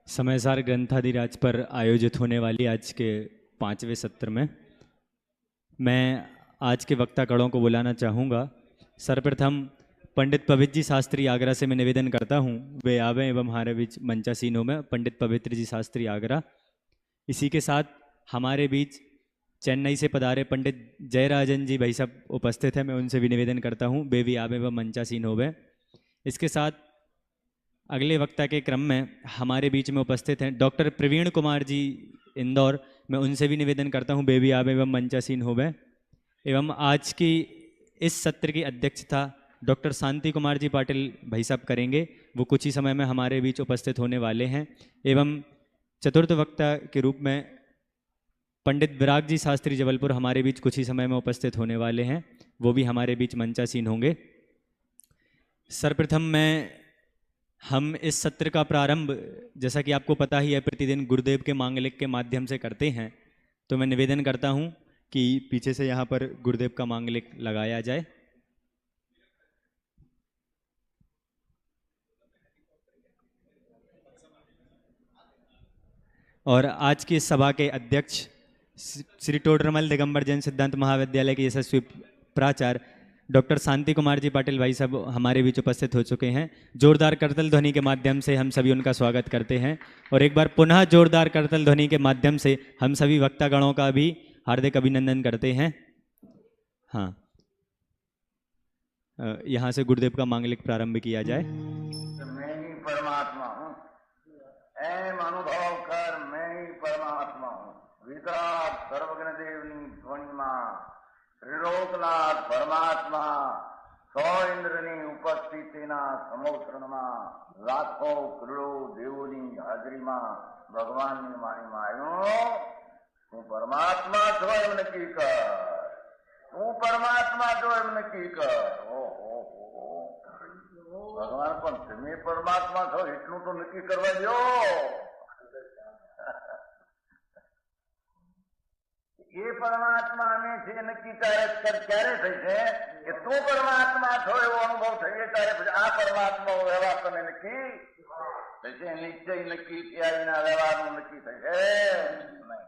समयसार ग्रंथाधिराज पर आयोजित होने वाली आज के 5वें सत्र में मैं आज के वक्ता गणों को बुलाना चाहूँगा। सर्वप्रथम पंडित पवित्र जी शास्त्री आगरा से मैं निवेदन करता हूँ वे आवें एवं हमारे बीच मंचासीनों में। पंडित पवित्र जी शास्त्री आगरा। इसी के साथ हमारे बीच चेन्नई से पधारे पंडित जयराजन जी भाई साहब उपस्थित हैं, मैं उनसे भी निवेदन करता हूँ वे भी आवें एवं मंचासीन होवें। इसके साथ अगले वक्ता के क्रम में हमारे बीच में उपस्थित हैं डॉक्टर प्रवीण कुमार जी इंदौर, मैं उनसे भी निवेदन करता हूं बेबी आवे एवं मंचासीन होवे। एवं आज की इस सत्र की अध्यक्षता डॉक्टर शांति कुमार जी पाटिल भाई साहब करेंगे, वो कुछ ही समय में हमारे बीच उपस्थित होने वाले हैं। एवं चतुर्थ वक्ता के रूप में पंडित विराग जी शास्त्री जबलपुर हमारे बीच कुछ ही समय में उपस्थित होने वाले हैं, वो भी हमारे बीच मंचासीन होंगे। सर्वप्रथम हम इस सत्र का प्रारंभ, जैसा कि आपको पता ही है, प्रतिदिन गुरुदेव के मांगलिक के माध्यम से करते हैं, तो मैं निवेदन करता हूं कि पीछे से यहाँ पर गुरुदेव का मांगलिक लगाया जाए। और आज की इस सभा के अध्यक्ष श्री टोडरमल दिगंबर जैन सिद्धांत महाविद्यालय के यशस्वी प्राचार्य डॉक्टर शांति कुमार जी पाटिल भाई साहब हमारे बीच उपस्थित हो चुके हैं। जोरदार करतल ध्वनि के माध्यम से हम सभी उनका स्वागत करते हैं और एक बार पुनः जोरदार करतल ध्वनि के माध्यम से हम सभी वक्तागणों का भी हार्दिक अभिनंदन करते हैं। हाँ, यहाँ से गुरुदेव का मांगलिक प्रारंभ किया जाए। मैं ही परमात्मा हूँ, एम अनुभव कर मैं ही परमात्मा हूँ। वितराग सर्वज्ञ देवनी ध्वनिमा त्रिलोकनाथ परमात्मा सौ इंद्रनी उपस्थितिना समोत्रणમાં લાખો કરોડો દેવોની હાજરીમાં ભગવાનની વાણીમાં આવ્યો, તું પરમાત્મા છો એમ નક્કી કર, તું પરમાત્મા છો એમ નક્કી કર। ભગવાન પણ તમે પરમાત્મા છો એટલું તો નક્કી કરવા દો। એ પરમાત્મા ને છે નક્કી ક્યારે થઈ છે કે તું પરમાત્મા છો એવો અનુભવ થઈએ ત્યારે પછી આ પરમાત્મા વ્યવહાર તને નક્કી થશે। નિશ્ચય નક્કી ત્યારના વ્યવહારનું નક્કી થશે નહીં।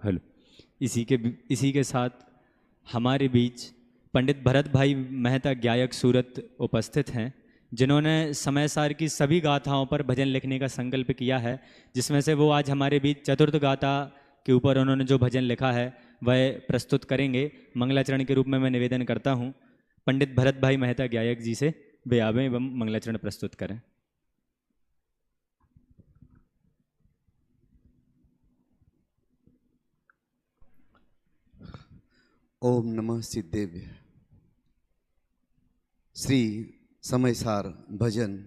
हेलो। इसी के साथ हमारे बीच पंडित भरत भाई मेहता गायक सूरत उपस्थित हैं, जिन्होंने समयसार की सभी गाथाओं पर भजन लिखने का संकल्प किया है, जिसमें से वो आज हमारे बीच चतुर्थ गाथा के ऊपर उन्होंने जो भजन लिखा है वह प्रस्तुत करेंगे। मंगलाचरण के रूप में मैं निवेदन करता हूँ पंडित भरत भाई मेहता गायक जी से वे आवें एवं मंगलाचरण प्रस्तुत करें। ओम नमः सिद्धेभ्य। श्री समयसार भजन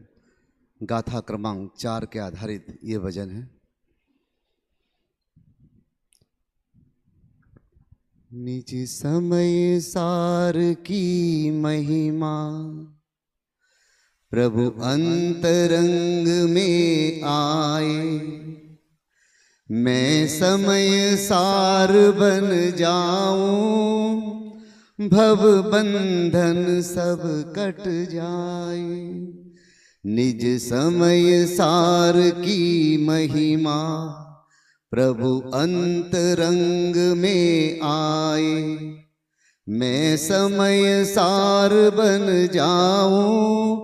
गाथा क्रमांक 4 के आधारित ये भजन है। निज समय सार की महिमा प्रभु अंतरंग में आए, मैं समय सार बन जाऊं, भव बंधन सब कट जाए। निज समय सार की महिमा प्रभु अंतरंग में आए, मैं समय सार बन जाऊं,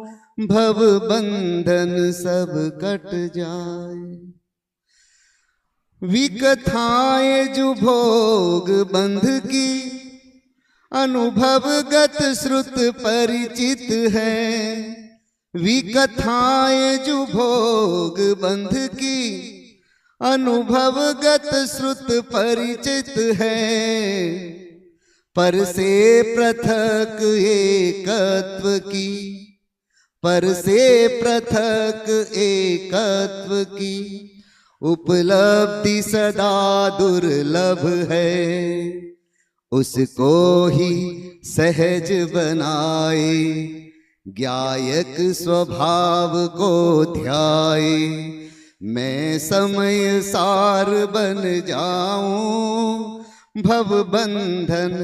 भव बंधन सब कट जाए। विकथाएं जो भोग बंध की अनुभवगत श्रुत परिचित है, विकथाएं जो भोग बंध की अनुभवगत श्रुत परिचित है। पर से पृथक एकत्व की, पर से पृथक एकत्व की उपलब्धि सदा दुर्लभ है। उसको ही सहज बनाए, गायक स्वभाव को ध्याए, मैं समय सार बन जाऊं, भव बंधन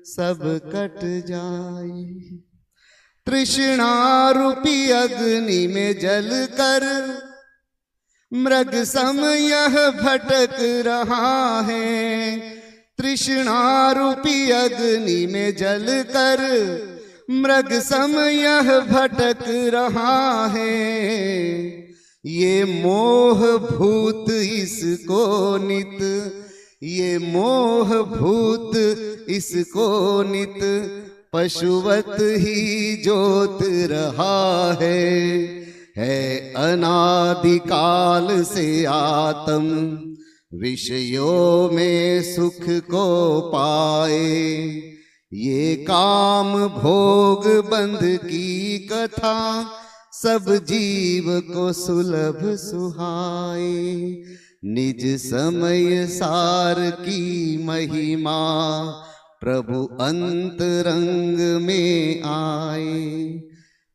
सब कट जाए। तृष्णा रूपी अग्नि में जल कर मृग सम यह भटक रहा है। तृष्णा रूपी अग्नि में जल कर मृग सम यह भटक रहा है। ये मोह भूत इसको नित, ये मोह भूत इसको नित पशुवत ही जोत रहा है अनादिकाल से आत्म विषयों में सुख को पाए। ये काम भोग बंध की कथा सब जीव को सुलभ सुहाए। निज समय सार की महिमा प्रभु अंतरंग में आए।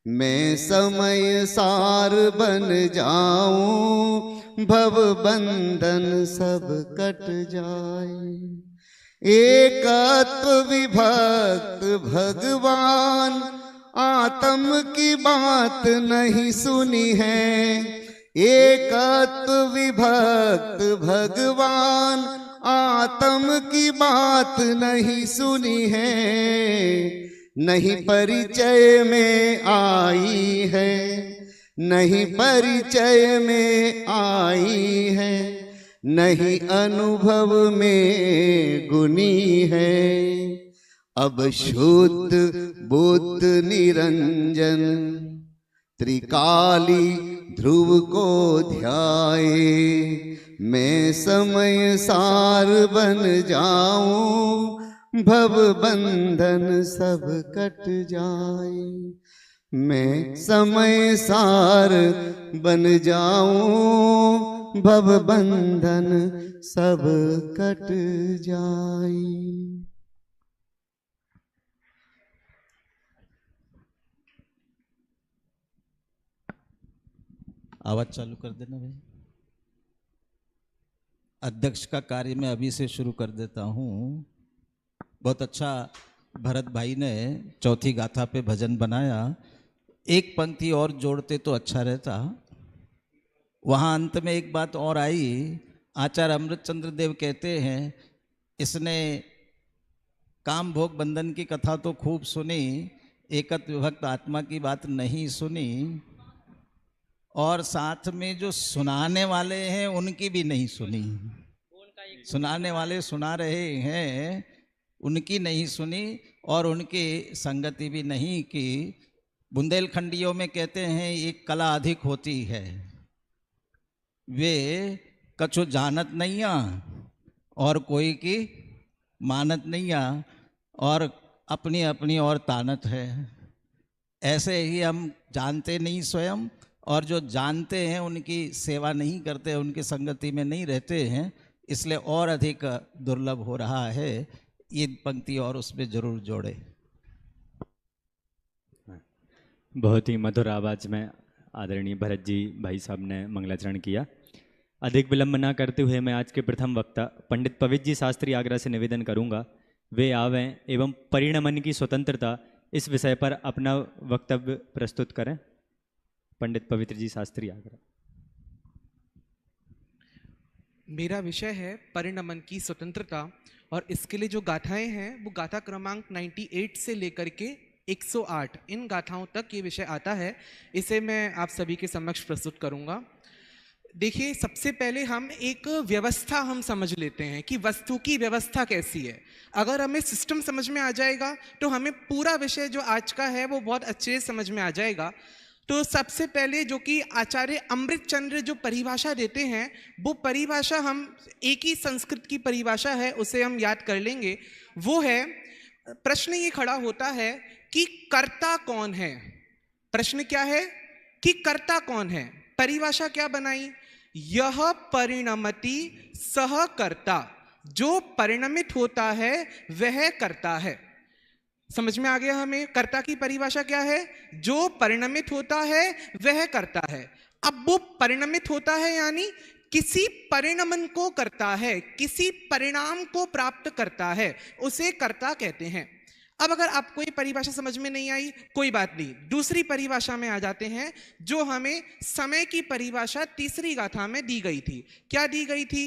मैं समय सार बन जाऊं, भव बंधन सब कट जाए। एकत्व विभक्त भगवान आत्म की बात नहीं सुनी है। एकत्व विभक्त भगवान आत्म की बात नहीं सुनी है। नहीं परिचय में आई है, नहीं परिचय में आई है, नहीं अनुभव में गुनी है। अब शुद्ध बुद्ध निरंजन त्रिकाली ध्रुव को ध्याए। मैं समय सार बन जाऊं, भव बंधन सब कट जाए। मैं समय सार बन जाऊं, भव बंधन सब कट जाए। आवाज चालू कर देना भाई। अध्यक्ष का कार्य मैं अभी से शुरू कर देता हूँ। बहुत अच्छा भरत भाई ने चौथी गाथा पे भजन बनाया। एक पंक्ति और जोड़ते तो अच्छा रहता। वहाँ अंत में एक बात और आई। आचार्य अमृतचंद्र देव कहते हैं इसने काम भोग बंधन की कथा तो खूब सुनी, एकत्व विभक्त आत्मा की बात नहीं सुनी, और साथ में जो सुनाने वाले हैं उनकी भी नहीं सुनी। सुनाने वाले सुना रहे हैं उनकी नहीं सुनी, और उनकी संगति भी नहीं की। बुंदेलखंडियों में कहते हैं एक कला अधिक होती है, वे कछु जानत नहीं आ और कोई की मानत नहीं आ, और अपनी अपनी और तानत है। ऐसे ही हम जानते नहीं स्वयं, और जो जानते हैं उनकी सेवा नहीं करते, उनकी संगति में नहीं रहते हैं, इसलिए और अधिक दुर्लभ हो रहा है। ये पंक्ति और उसमें जरूर जोड़े। बहुत ही मधुर आवाज़ में आदरणीय भरत जी भाई साहब ने मंगलाचरण किया। अधिक विलंब न करते हुए मैं आज के प्रथम वक्ता पंडित पवित्र जी शास्त्री आगरा से निवेदन करूंगा वे आवें एवं परिणमन की स्वतंत्रता इस विषय पर अपना वक्तव्य प्रस्तुत करें। पंडित पवित्र जी शास्त्री आगरा। मेरा विषय है परिणमन की स्वतंत्रता, और इसके लिए जो गाथाएं हैं वो गाथा क्रमांक 98 से लेकर के 108 इन गाथाओं तक ये विषय आता है। इसे मैं आप सभी के समक्ष प्रस्तुत करूंगा। देखिए, सबसे पहले हम एक व्यवस्था हम समझ लेते हैं कि वस्तु की व्यवस्था कैसी है। अगर हमें सिस्टम समझ में आ जाएगा तो हमें पूरा विषय जो आज का है वो बहुत अच्छे से समझ में आ जाएगा। तो सबसे पहले जो कि आचार्य अमृतचंद्र जो परिभाषा देते हैं, वो परिभाषा हम एक ही संस्कृत की परिभाषा है उसे हम याद कर लेंगे। वो है, प्रश्न ये खड़ा होता है कि कर्ता कौन है। प्रश्न क्या है कि कर्ता कौन है। परिभाषा क्या बनाई, यह परिणमति सह कर्ता, जो परिणमित होता है वह कर्ता है। समझ में आ गया हमें कर्ता की परिभाषा क्या है, जो परिणमित होता है वह कर्ता है। अब वो परिणमित होता है यानी किसी परिणमन को करता है, किसी परिणाम को प्राप्त करता है, उसे कर्ता कहते हैं। अब अगर आपको ये परिभाषा समझ में नहीं आई, कोई बात नहीं, दूसरी परिभाषा में आ जाते हैं जो हमें समय की परिभाषा तीसरी गाथा में दी गई थी। क्या दी गई थी?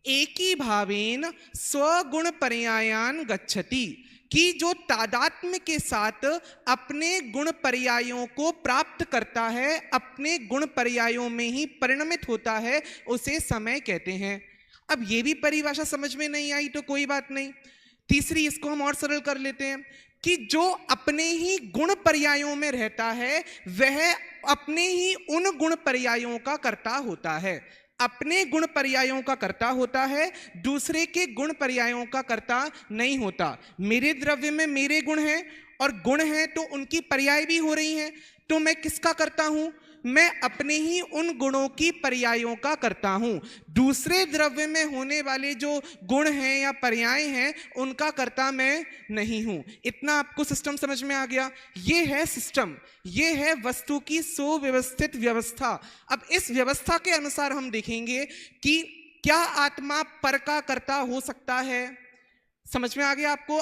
एकी भावेन स्वगुण पर्यायान गच्छति, कि जो तादात्म्य के साथ अपने गुण पर्यायों को प्राप्त करता है, अपने गुण पर्यायों में ही परिणमित होता है, उसे समय कहते हैं। अब ये भी परिभाषा समझ में नहीं आई तो कोई बात नहीं, तीसरी इसको हम और सरल कर लेते हैं कि जो अपने ही गुण पर्यायों में रहता है वह अपने ही उन गुण पर्यायों का कर्ता होता है, अपने गुण पर्यायों का कर्ता होता है, दूसरे के गुण पर्यायों का कर्ता नहीं होता। मेरे द्रव्य में मेरे गुण हैं और गुण हैं तो उनकी पर्याय भी हो रही हैं, तो मैं किसका करता हूं? मैं अपने ही उन गुणों की पर्यायों का करता हूं। दूसरे द्रव्य में होने वाले जो गुण हैं या पर्याय हैं उनका कर्ता मैं नहीं हूं। इतना आपको सिस्टम समझ में आ गया? ये है सिस्टम, ये है वस्तु की सुव्यवस्थित व्यवस्था। अब इस व्यवस्था के अनुसार हम देखेंगे कि क्या आत्मा पर का कर्ता हो सकता है। समझ में आ गया आपको?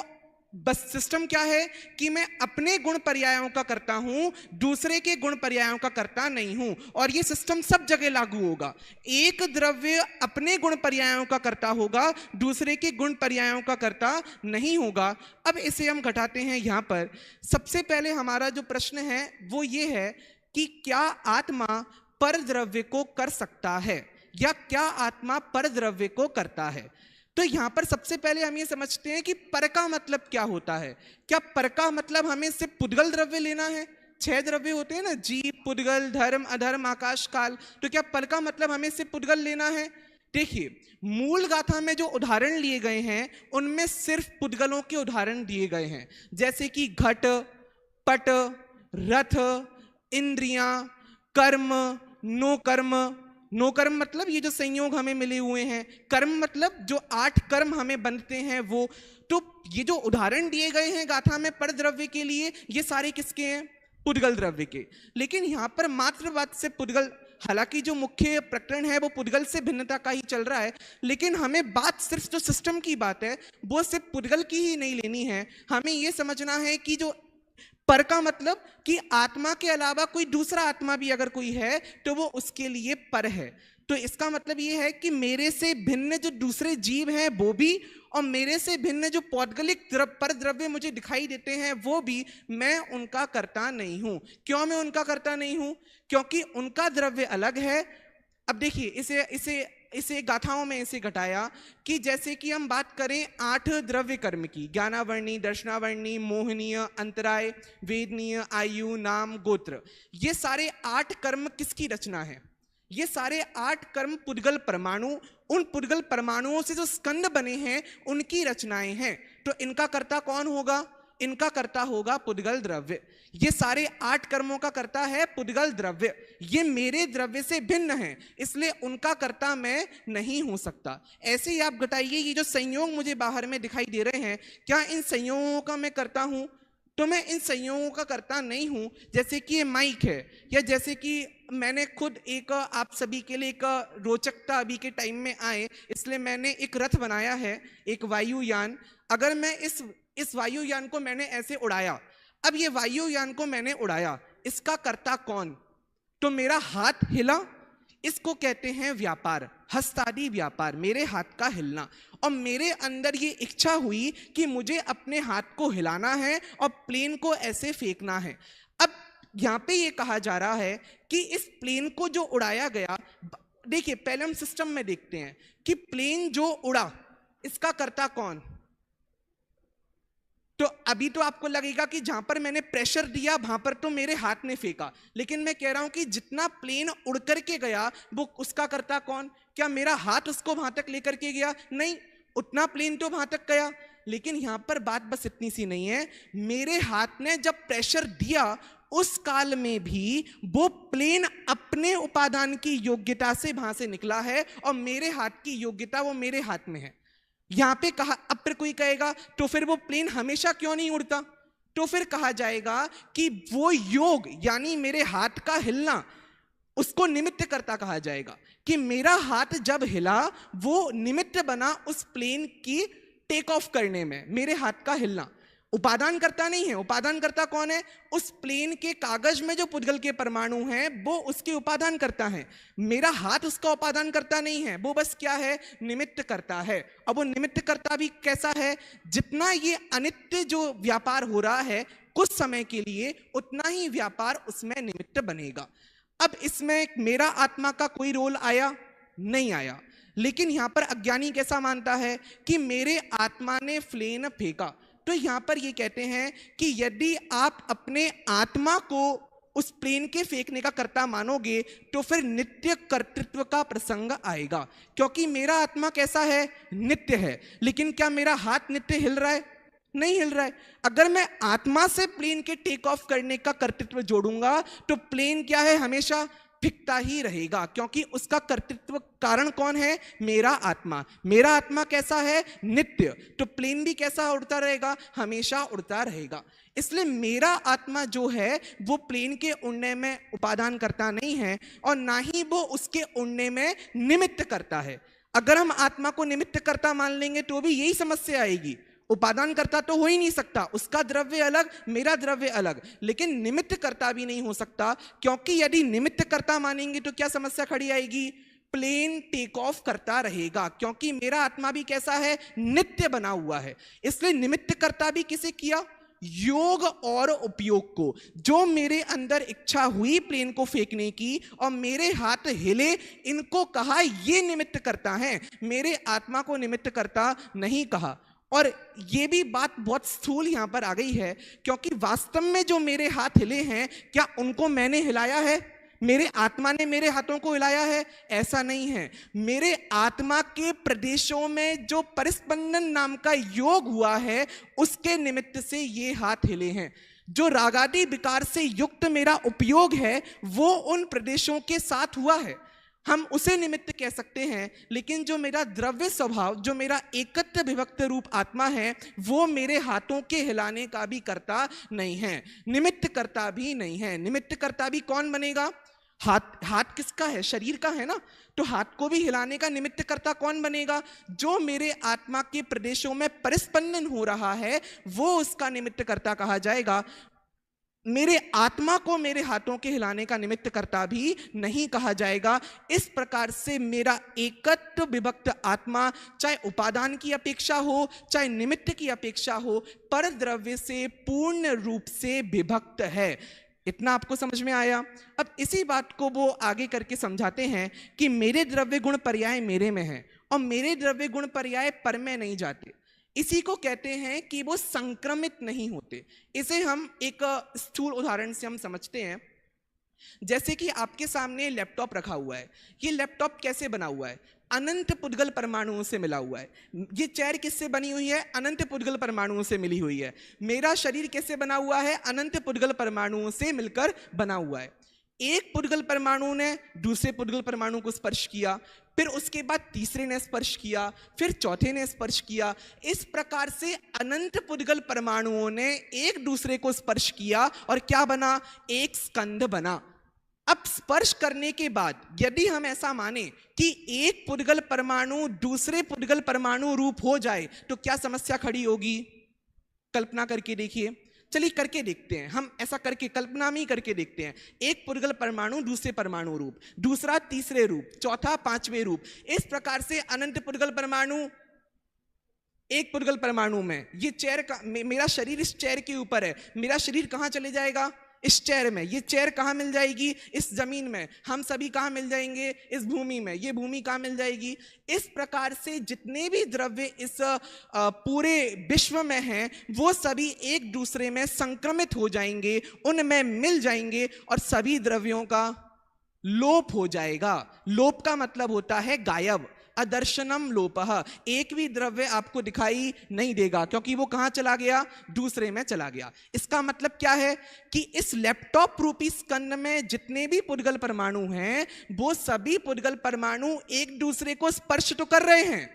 बस सिस्टम क्या है कि मैं अपने गुण पर्यायों का करता हूं, दूसरे के गुण पर्यायों का करता नहीं हूं, और ये सिस्टम सब जगह लागू होगा। एक द्रव्य अपने गुण पर्यायों का करता होगा, दूसरे के गुण पर्यायों का करता नहीं होगा। अब इसे हम घटाते हैं यहां पर। सबसे पहले हमारा जो प्रश्न है वो ये है कि क्या आत्मा पर द्रव्य को कर सकता है या क्या आत्मा पर द्रव्य को करता है। तो यहां पर सबसे पहले हम ये समझते हैं कि पर का मतलब क्या होता है। क्या पर का मतलब हमें सिर्फ पुद्गल द्रव्य लेना है? 6 द्रव्य होते हैं ना, जीव, पुद्गल, धर्म, अधर्म, आकाश, काल। तो क्या पर का मतलब हमें सिर्फ पुद्गल लेना है? देखिए, मूल गाथा में जो उदाहरण लिए गए हैं उनमें सिर्फ पुद्गलों के उदाहरण दिए गए हैं, जैसे कि घट, पट, रथ, इंद्रियां, कर्म, नो कर्म। नो कर्म मतलब ये जो संयोग हमें मिले हुए हैं, कर्म मतलब जो 8 कर्म हमें बनते हैं वो। तो ये जो उदाहरण दिए गए हैं गाथा में पर द्रव्य के लिए, ये सारे किसके हैं? पुद्गल द्रव्य के। लेकिन यहाँ पर मात्र बात से पुद्गल, हालांकि जो मुख्य प्रकरण है वो पुद्गल से भिन्नता का ही चल रहा है, लेकिन हमें बात सिर्फ जो सिस्टम की बात है वो सिर्फ पुद्गल की ही नहीं लेनी है। हमें ये समझना है कि जो पर का मतलब कि आत्मा के अलावा कोई दूसरा आत्मा भी अगर कोई है तो वो उसके लिए पर है। तो इसका मतलब ये है कि मेरे से भिन्न जो दूसरे जीव हैं वो भी, और मेरे से भिन्न जो पौद्गलिक पर द्रव्य मुझे दिखाई देते हैं वो भी, मैं उनका कर्ता नहीं हूं। क्यों मैं उनका कर्ता नहीं हूं? क्योंकि उनका द्रव्य अलग है। अब देखिए, इसे गाथाओं में इसे घटाया कि जैसे कि हम बात करें 8 द्रव्य कर्म की, ज्ञानावर्णी, दर्शनावर्णी, मोहनीय, अंतराय, वेदनीय, आयु, नाम, गोत्र, ये सारे 8 कर्म किसकी रचना है? ये सारे 8 कर्म पुद्गल परमाणु, उन पुद्गल परमाणुओं से जो स्कंद बने हैं उनकी रचनाएं हैं। तो इनका कर्ता कौन होगा? इनका कर्ता होगा पुद्गल द्रव्य। ये सारे 8 कर्मों का कर्ता है पुद्गल द्रव्य। ये मेरे द्रव्य से भिन्न है, इसलिए उनका कर्ता मैं नहीं हो सकता। ऐसे ही आप घटाइए, ये जो संयोग मुझे बाहर में दिखाई दे रहे हैं, क्या इन संयोगों का मैं करता हूं? तो मैं इन संयोगों का करता नहीं हूं। जैसे कि ये माइक है, या जैसे कि मैंने खुद एक, आप सभी के लिए एक रोचकता अभी के टाइम में आए इसलिए मैंने एक रथ बनाया है, एक वायुयान। अगर मैं इस वायुयान को मैंने ऐसे उड़ाया, अब ये वायुयान को मैंने उड़ाया, इसका कर्ता कौन? तो मेरा हाथ हिला, इसको कहते हैं व्यापार, हस्तादि व्यापार, मेरे हाथ का हिलना। और मेरे अंदर ये इच्छा हुई कि मुझे अपने हाथ को हिलाना है और प्लेन को ऐसे फेंकना है। अब यहाँ पे ये कहा जा रहा है कि इस प्लेन को जो उड़ाया गया, देखिए पहले हम सिस्टम में देखते हैं कि प्लेन जो उड़ा इसका कर्ता कौन? तो अभी तो आपको लगेगा कि जहां पर मैंने प्रेशर दिया वहां पर तो मेरे हाथ ने फेंका, लेकिन मैं कह रहा हूं कि जितना प्लेन उड़ करके गया वो उसका कर्ता कौन? क्या मेरा हाथ उसको वहां तक लेकर के गया? नहीं, उतना प्लेन तो वहां तक गया। लेकिन यहां पर बात बस इतनी सी नहीं है, मेरे हाथ ने जब प्रेशर दिया उस काल में भी वो प्लेन अपने उपादान की योग्यता से वहां से निकला है और मेरे हाथ की योग्यता वो मेरे हाथ में है। यहां पे कहा, अब फिर कोई कहेगा तो फिर वो प्लेन हमेशा क्यों नहीं उड़ता? तो फिर कहा जाएगा कि वो योग यानी मेरे हाथ का हिलना उसको निमित्त कर्ता कहा जाएगा। कि मेरा हाथ जब हिला वो निमित्त बना उस प्लेन की टेक ऑफ करने में, मेरे हाथ का हिलना। उपादान करता नहीं है। उपादान करता कौन है? उस प्लेन के कागज में जो पुद्गल के परमाणु हैं वो उसके उपादान करता है। मेरा हाथ उसका उपादान करता नहीं है, वो बस क्या है? निमित्त करता है। अब वो निमित्त करता भी कैसा है? जितना ये अनित्य जो व्यापार हो रहा है कुछ समय के लिए, उतना ही व्यापार उसमें निमित्त बनेगा। अब इसमें मेरा आत्मा का कोई रोल आया? नहीं आया। लेकिन यहां पर अज्ञानी कैसा मानता है कि मेरे आत्मा ने फ्लेन फेंका। तो यहां पर ये कहते हैं कि यदि आप अपने आत्मा को उस प्लेन के फेंकने का कर्ता मानोगे तो फिर नित्य कर्तृत्व का प्रसंग आएगा। क्योंकि मेरा आत्मा कैसा है? नित्य है। लेकिन क्या मेरा हाथ नित्य हिल रहा है? नहीं हिल रहा है। अगर मैं आत्मा से प्लेन के टेक ऑफ करने का कर्तृत्व जोड़ूंगा तो प्लेन क्या है? हमेशा फिकता ही रहेगा, क्योंकि उसका कर्तृत्व कारण कौन है? मेरा आत्मा। मेरा आत्मा कैसा है? नित्य। तो प्लेन भी कैसा उड़ता रहेगा? हमेशा उड़ता रहेगा। इसलिए मेरा आत्मा जो है वो प्लेन के उड़ने में उपादान करता नहीं है और ना ही वो उसके उड़ने में निमित्त करता है। अगर हम आत्मा को निमित्त करता मान लेंगे तो भी यही समस्या आएगी। उपादान करता तो हो ही नहीं सकता, उसका द्रव्य अलग, मेरा द्रव्य अलग। लेकिन निमित्त करता भी नहीं हो सकता, क्योंकि यदि निमित्त करता मानेंगे तो क्या समस्या खड़ी आएगी? प्लेन टेक ऑफ करता रहेगा, क्योंकि मेरा आत्मा भी कैसा है? नित्य बना हुआ है। इसलिए निमित्त करता भी किसे किया? योग और उपयोग को। जो मेरे अंदर इच्छा हुई प्लेन को फेंकने की और मेरे हाथ हिले, इनको कहा ये निमित्त करता है, मेरे आत्मा को निमित्त करता नहीं कहा। और ये भी बात बहुत स्थूल यहां पर आ गई है, क्योंकि वास्तव में जो मेरे हाथ हिले हैं, क्या उनको मैंने हिलाया है? मेरे आत्मा ने मेरे हाथों को हिलाया है? ऐसा नहीं है। मेरे आत्मा के प्रदेशों में जो परिस्पंदन नाम का योग हुआ है, उसके निमित्त से ये हाथ हिले हैं। जो रागादि विकार से युक्त मेरा उपयोग है वो उन प्रदेशों के साथ हुआ है, हम उसे निमित्त कह सकते हैं। लेकिन जो मेरा द्रव्य स्वभाव, जो मेरा एकत्र विभक्त रूप आत्मा है, वो मेरे हाथों के हिलाने का भी कर्ता नहीं है, निमित्त करता भी नहीं है। निमित्त करता भी कौन बनेगा? हाथ किसका है? शरीर का है ना। तो हाथ को भी हिलाने का निमित्त करता कौन बनेगा? जो मेरे आत्मा के प्रदेशों में परिस्पंदन हो रहा है वो उसका निमित्त करता कहा जाएगा। मेरे आत्मा को मेरे हाथों के हिलाने का निमित्त करता भी नहीं कहा जाएगा। इस प्रकार से मेरा एकत्र विभक्त आत्मा, चाहे उपादान की अपेक्षा हो चाहे निमित्त की अपेक्षा हो, पर द्रव्य से पूर्ण रूप से विभक्त है। इतना आपको समझ में आया? अब इसी बात को वो आगे करके समझाते हैं कि मेरे द्रव्य गुण पर्याय मेरे में है और मेरे द्रव्य गुण पर्याय पर में नहीं जाते। इसी को कहते हैं कि वो संक्रमित नहीं होते। इसे हम एक स्थूल उदाहरण से हम समझते हैं। जैसे कि आपके सामने लैपटॉप रखा हुआ है। ये लैपटॉप कैसे बना हुआ है? अनंत पुद्गल परमाणुओं से मिला हुआ है। ये चेयर किससे बनी हुई है? अनंत पुद्गल परमाणुओं से मिली हुई है। मेरा शरीर कैसे बना हुआ है? अनंत पुद्गल परमाणुओं से मिलकर बना हुआ है। एक पुद्गल परमाणु ने दूसरे पुद्गल परमाणु को स्पर्श किया, फिर उसके बाद तीसरे ने स्पर्श किया, फिर चौथे ने स्पर्श किया। इस प्रकार से अनंत पुद्गल परमाणुओं ने एक दूसरे को स्पर्श किया और क्या बना? एक स्कंध बना। अब स्पर्श करने के बाद यदि हम ऐसा माने कि एक पुद्गल परमाणु दूसरे पुद्गल परमाणु रूप हो जाए तो क्या समस्या खड़ी होगी? कल्पना करके देखिए। चलिए करके देखते हैं, हम ऐसा करके कल्पना में ही करके देखते हैं। एक पुद्गल परमाणु दूसरे परमाणु रूप, दूसरा तीसरे रूप, चौथा पांचवें रूप। इस प्रकार से अनंत पुद्गल परमाणु एक पुद्गल परमाणु में, ये चेयर का, मेरा शरीर इस चेयर के ऊपर है, मेरा शरीर कहां चले जाएगा? इस चेयर में। ये चेयर कहाँ मिल जाएगी? इस जमीन में। हम सभी कहाँ मिल जाएंगे? इस भूमि में। ये भूमि कहाँ मिल जाएगी? इस प्रकार से जितने भी द्रव्य इस पूरे विश्व में हैं वो सभी एक दूसरे में संक्रमित हो जाएंगे, उनमें मिल जाएंगे और सभी द्रव्यों का लोप हो जाएगा। लोप का मतलब होता है गायब। अदर्शनम लोपः। एक भी द्रव्य आपको दिखाई नहीं देगा, क्योंकि वो कहां चला गया? दूसरे में चला गया। इसका मतलब क्या है कि इस लैपटॉप रूपी स्कंध में जितने भी पुद्गल परमाणु हैं वो सभी पुद्गल परमाणु एक दूसरे को स्पर्श तो कर रहे हैं,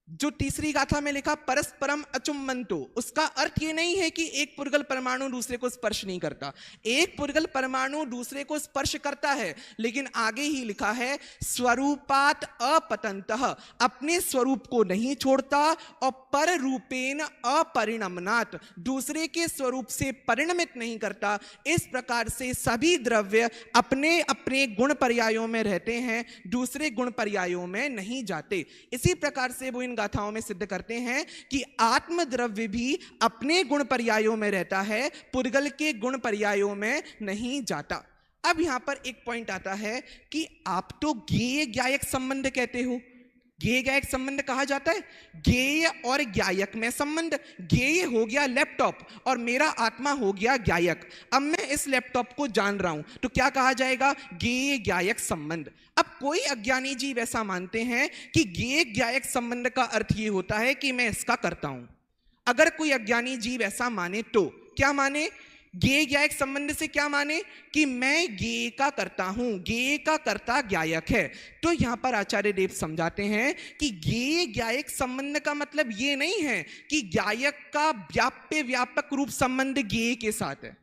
जो तीसरी गाथा में लिखा परस्परम अचुम्बन्तो, उसका अर्थ ये नहीं है कि एक पुद्गल परमाणु दूसरे को स्पर्श नहीं करता। एक पुद्गल परमाणु दूसरे को स्पर्श करता है, लेकिन आगे ही लिखा है स्वरूपात अपतंतः, अपने स्वरूप को नहीं छोड़ता, और पर रूपेण अपरिणमनात्, दूसरे के स्वरूप से परिणमित नहीं करता। इस प्रकार से सभी द्रव्य अपने अपने गुण पर्यायों में रहते हैं, दूसरे गुण पर्यायों में नहीं जाते। इसी प्रकार से वो इन गाथाओं में सिद्ध करते हैं कि आत्म द्रव्य भी अपने गुण पर्यायों में रहता है, पुद्गल के गुण पर्यायों में नहीं जाता। अब यहां पर एक पॉइंट आता है कि आप तो ज्ञेय ज्ञायक संबंध कहते हो, ज्ञेय ज्ञायक संबंध कहा जाता है, ज्ञेय और ज्ञायक में संबंध। ज्ञेय हो गया लैपटॉप और मेरा आत्मा हो गया ज्ञायक। अब मैं इस लैपटॉप को जान रहा हूं तो क्या कहा जाएगा, ज्ञेय ज्ञायक संबंध। अब कोई अज्ञानी जीव ऐसा मानते हैं कि ज्ञेय ज्ञायक संबंध का अर्थ ये होता है कि मैं इसका करता हूं। अगर कोई अज्ञानी जीव ऐसा माने तो क्या माने, ज्ञेय ज्ञायक संबंध से क्या माने कि मैं ज्ञेय का करता हूं, ज्ञेय का कर्ता ज्ञायक है। तो यहां पर आचार्य देव समझाते हैं कि ज्ञेय ज्ञायक संबंध का मतलब ये नहीं है कि ज्ञायक का व्याप्य व्यापक रूप संबंध ज्ञेय के साथ है।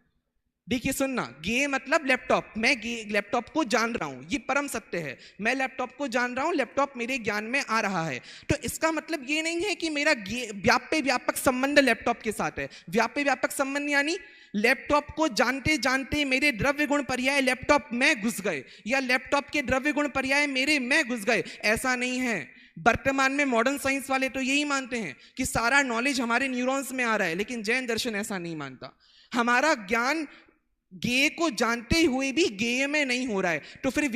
देखिए सुनना, ज्ञेय मतलब लैपटॉप, मैं लैपटॉप को जान रहा हूं, ये परम सत्य है, मैं लैपटॉप को जान रहा हूं, लैपटॉप मेरे ज्ञान में आ रहा है। तो इसका मतलब ये नहीं है कि मेरा व्याप्य व्यापक संबंध लैपटॉप के साथ है। व्याप्य व्यापक संबंध यानी लैपटॉप को जानते जानते मेरे द्रव्य गुण पर्याय लैपटॉप में घुस गए, या लैपटॉप के द्रव्य गुण पर्याय मेरे में घुस गए, ऐसा नहीं है। वर्तमान में मॉडर्न साइंस वाले तो यही मानते हैं कि सारा नॉलेज हमारे न्यूरॉन्स में आ रहा है, लेकिन जैन दर्शन ऐसा नहीं मानता। हमारा ज्ञान ज्ञेय को जानते हुए भी ज्ञेय में नहीं हो रहा है, तो फिर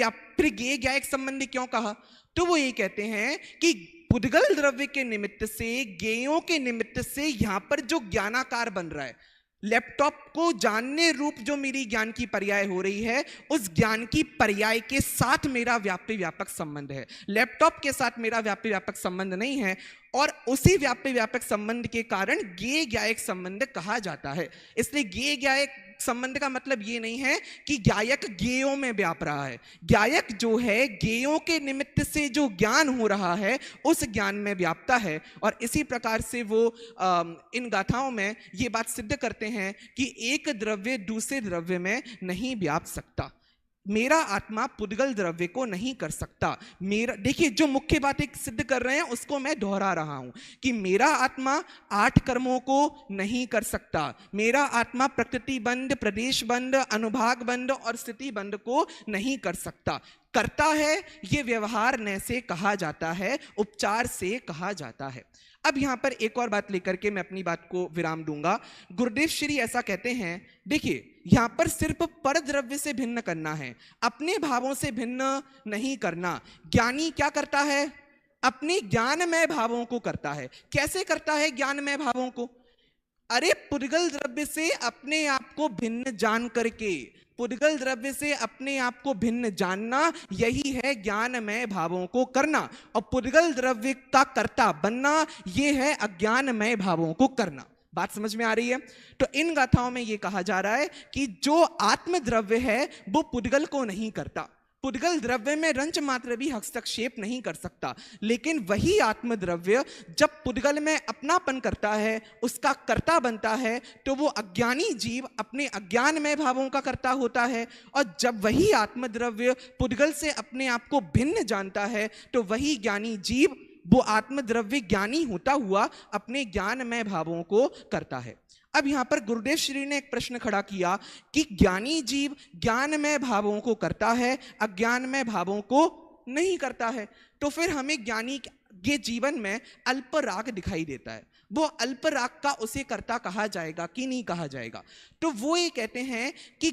ज्ञेय ज्ञायक संबंधी क्यों कहा? तो वो ये कहते हैं कि पुद्गल द्रव्य के निमित्त से, ज्ञेयों के निमित्त से यहां पर जो ज्ञानाकार बन रहा है, लैपटॉप को जानने रूप जो मेरी ज्ञान की पर्याय हो रही है, उस ज्ञान की पर्याय के साथ मेरा व्याप्य व्यापक संबंध है, लैपटॉप के साथ मेरा व्याप्य व्यापक संबंध नहीं है। और उसी व्याप्य व्यापक संबंध के कारण ज्ञेय ज्ञायक संबंध कहा जाता है। इसलिए ज्ञेय ज्ञायक संबंध का मतलब ये नहीं है कि ज्ञायक ज्ञेयों में व्याप रहा है। ज्ञायक जो है ज्ञेयों के निमित्त से जो ज्ञान हो रहा है उस ज्ञान में व्यापता है। और इसी प्रकार से वो इन गाथाओं में ये बात सिद्ध करते हैं कि एक द्रव्य दूसरे द्रव्य में नहीं व्याप सकता। मेरा आत्मा पुद्गल द्रव्य को नहीं कर सकता। मेरा, देखिए जो मुख्य बात एक सिद्ध कर रहे हैं उसको मैं दोहरा रहा हूं कि मेरा आत्मा 8 कर्मों को नहीं कर सकता। मेरा आत्मा प्रकृति बंध, प्रदेश बंध, अनुभाग बंध और स्थिति बंध को नहीं कर सकता। करता है ये व्यवहार न से कहा जाता है, उपचार से कहा जाता है। अब यहां पर एक और बात लेकर के मैं अपनी बात को विराम दूंगा। गुरुदेव श्री ऐसा कहते हैं, देखिए यहां पर सिर्फ पर द्रव्य से भिन्न करना है, अपने भावों से भिन्न नहीं करना। ज्ञानी क्या करता है? अपने ज्ञानमय भावों को करता है। कैसे करता है ज्ञानमय भावों को? अरे पुद्गल द्रव्य से अपने आप को भिन्न जान करके, पुद्गल द्रव्य से अपने आप को भिन्न जानना, यही है ज्ञानमय भावों को करना। और पुद्गल द्रव्य का कर्ता बनना, यह है अज्ञानमय भावों को करना। बात समझ में आ रही है? तो इन गाथाओं में यह कहा जा रहा है कि जो आत्म द्रव्य है वो पुद्गल को नहीं करता, पुद्गल द्रव्य में रंच मात्र भी हस्तक्षेप नहीं कर सकता। लेकिन वही आत्म द्रव्य जब पुद्गल में अपनापन करता है, उसका कर्ता बनता है, तो वो अज्ञानी जीव अपने अज्ञानमय भावों का कर्ता होता है। और जब वही आत्म द्रव्य पुद्गल से अपने आप को भिन्न जानता है, तो वही ज्ञानी जीव वो आत्म द्रव्य ज्ञानी होता हुआ अपने ज्ञानमय भावों को करता है। अब यहां पर गुरुदेव श्री ने एक प्रश्न खड़ा किया कि ज्ञानी जीव ज्ञानमय भावों को करता है, अज्ञानमय भावों को नहीं करता है, तो फिर हमें ज्ञानी के जीवन में अल्प राग दिखाई देता है। वो अल्प राग का उसे कर्ता कहा जाएगा कि नहीं कहा जाएगा? तो वो ये कहते हैं कि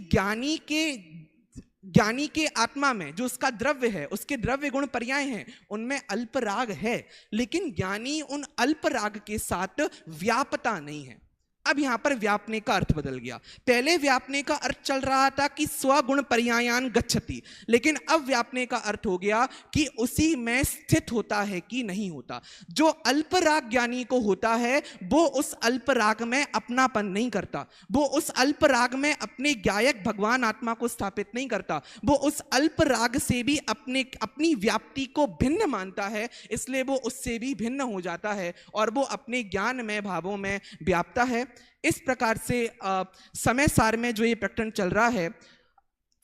ज्ञानी के आत्मा में जो उसका द्रव्य है, उसके द्रव्य गुण पर्याय हैं, उनमें अल्प राग है, लेकिन ज्ञानी उन अल्प राग के साथ व्यापता नहीं है। अब यहां पर व्यापने का अर्थ बदल गया। पहले व्यापने का अर्थ चल रहा था कि स्वगुण पर्यायान गच्छति, लेकिन अब व्यापने का अर्थ हो गया कि उसी में स्थित होता है कि नहीं होता। जो अल्प राग ज्ञानी को होता है वो उस अल्प राग में अपनापन नहीं करता, वो उस अल्प राग में अपने गायक भगवान आत्मा को स्थापित नहीं करता, वो उस अल्प राग से भी अपनी व्याप्ति को भिन्न मानता है, इसलिए वो उससे भी भिन्न हो जाता है और वो अपने ज्ञान में भावों में व्याप्ता है। इस प्रकार से समय सार में जो ये प्रकरण चल रहा है,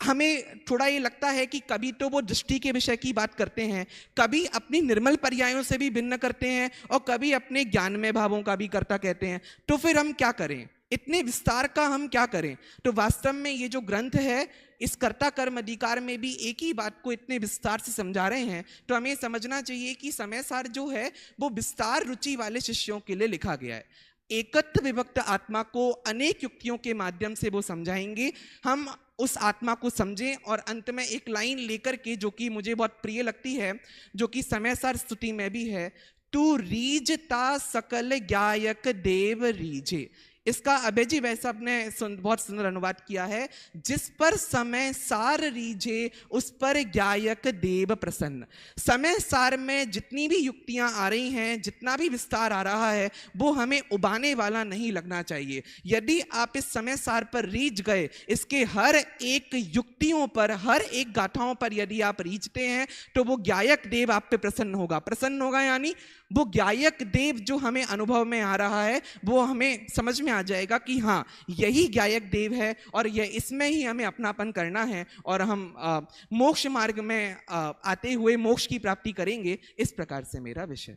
हमें थोड़ा ये लगता है कि कभी तो वो दृष्टि के विषय की बात करते हैं, कभी अपनी निर्मल पर्यायों से भी भिन्न करते हैं और कभी अपने ज्ञान में भावों का भी कर्ता कहते हैं। तो फिर हम क्या करें, इतने विस्तार का हम क्या करें? तो वास्तव में ये जो ग्रंथ है इस कर्ता कर्म अधिकार में भी एक ही बात को इतने विस्तार से समझा रहे हैं। तो हमें समझना चाहिए कि समय सार जो है वो विस्तार रुचि वाले शिष्यों के लिए लिखा गया है। एकत्व विभक्त आत्मा को अनेक युक्तियों के माध्यम से वो समझाएंगे, हम उस आत्मा को समझें। और अंत में एक लाइन लेकर के जो कि मुझे बहुत प्रिय लगती है, जो कि समय सार स्तुति में भी है, तू रीजता सकल गायक देव रीजे। इसका अभय जी वैष्णव ने बहुत सुंदर अनुवाद किया है, जिस पर समय सार रीझे उस पर गायक देव प्रसन्न। समय सार में जितनी भी युक्तियां आ रही हैं, जितना भी विस्तार आ रहा है, वो हमें उबाने वाला नहीं लगना चाहिए। यदि आप इस समय सार पर रीझ गए, इसके हर एक युक्तियों पर, हर एक गाथाओं पर यदि आप रीझते हैं, तो वो गायक देव आप पे प्रसन्न होगा। प्रसन्न होगा यानी वो गायक देव जो हमें अनुभव में आ रहा है, वो हमें समझ में आ जाएगा कि हाँ यही गायक देव है और यह इसमें ही हमें अपनापन करना है और हम मोक्ष मार्ग में आते हुए मोक्ष की प्राप्ति करेंगे। इस प्रकार से मेरा विषय।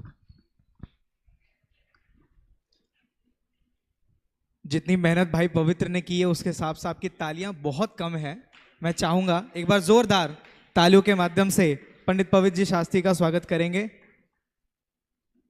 जितनी मेहनत भाई पवित्र ने की है उसके हिसाब से आपकी तालियां बहुत कम है। मैं चाहूंगा एक बार जोरदार तालियों के माध्यम से पंडित पवित्र जी शास्त्री का स्वागत करेंगे।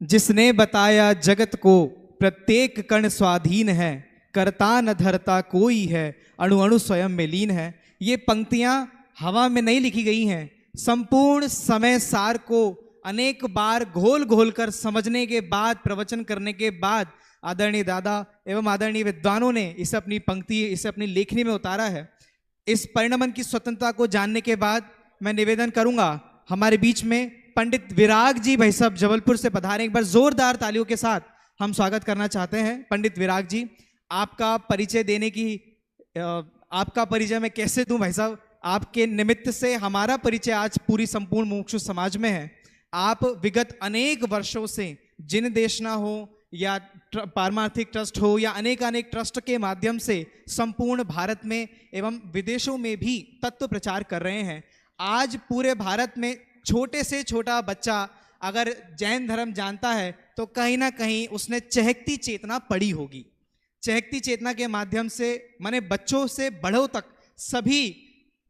जिसने बताया जगत को प्रत्येक कण स्वाधीन है, करता न धरता कोई है, अणु अणु स्वयं में लीन है। ये पंक्तियां हवा में नहीं लिखी गई हैं, संपूर्ण समय सार को अनेक बार घोल घोल कर समझने के बाद, प्रवचन करने के बाद आदरणीय दादा एवं आदरणीय विद्वानों ने इसे अपनी पंक्ति, इसे अपनी लेखनी में उतारा है। इस परिणमन की स्वतंत्रता को जानने के बाद मैं निवेदन करूंगा, हमारे बीच में पंडित विराग जी भाई साहब जबलपुर से पधारे। एक बार जोरदार तालियों के साथ हम स्वागत करना चाहते हैं। पंडित विराग जी, आपका परिचय देने की, आपका परिचय मैं कैसे दूं भाई साहब? आपके निमित्त से हमारा परिचय आज पूरी संपूर्ण मुमुक्षु समाज में है। आप विगत अनेक वर्षों से जिन देशना हो या पारमार्थिक ट्रस्ट हो या अनेक ट्रस्ट के माध्यम से संपूर्ण भारत में एवं विदेशों में भी तत्व प्रचार कर रहे हैं। आज पूरे भारत में छोटे से छोटा बच्चा अगर जैन धर्म जानता है तो कहीं ना कहीं उसने चहकती चेतना पढ़ी होगी। चहकती चेतना के माध्यम से माने बच्चों से बड़ों तक सभी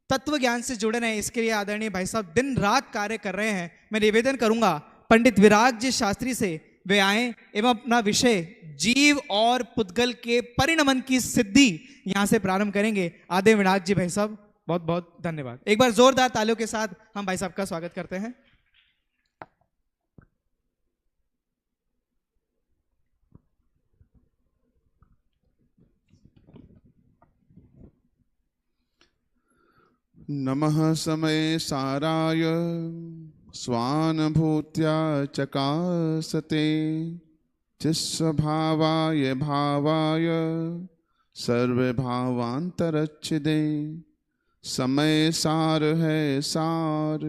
तत्व ज्ञान से जुड़े रहे, इसके लिए आदरणीय भाई साहब दिन रात कार्य कर रहे हैं। मैं निवेदन करूंगा पंडित विराग जी शास्त्री से वे आए एवं अपना विषय जीव और पुद्गल के परिणमन की सिद्धि यहां से प्रारंभ करेंगे। आदरणीय विराग जी भाई साहब, बहुत बहुत धन्यवाद। एक बार जोरदार तालियों के साथ हम भाई साहब का स्वागत करते हैं। नमः समय साराय स्वानुभूत्या चकासते चिस्वभावाय भावाय सर्वभावांतरच्छिदे। समय सार है सार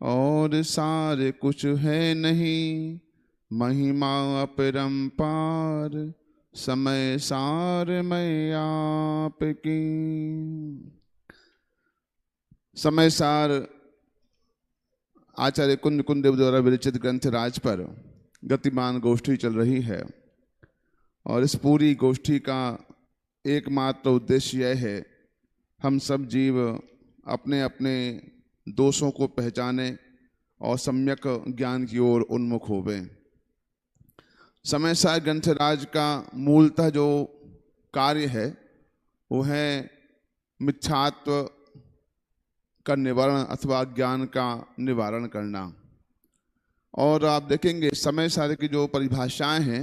और सार कुछ है नहीं, महिमा अपरंपार समय सार में आपकी। समय सार आचार्य कुंद कुंदेव द्वारा विरचित ग्रंथ राज पर गतिमान गोष्ठी चल रही है और इस पूरी गोष्ठी का एकमात्र उद्देश्य यह है हम सब जीव अपने अपने दोषों को पहचाने और सम्यक ज्ञान की ओर उन्मुख होवें। समय सार ग्रंथराज का मूलतः जो कार्य है वो है मिथ्यात्व का निवारण अथवा ज्ञान का निवारण करना। और आप देखेंगे समय सार की जो परिभाषाएं हैं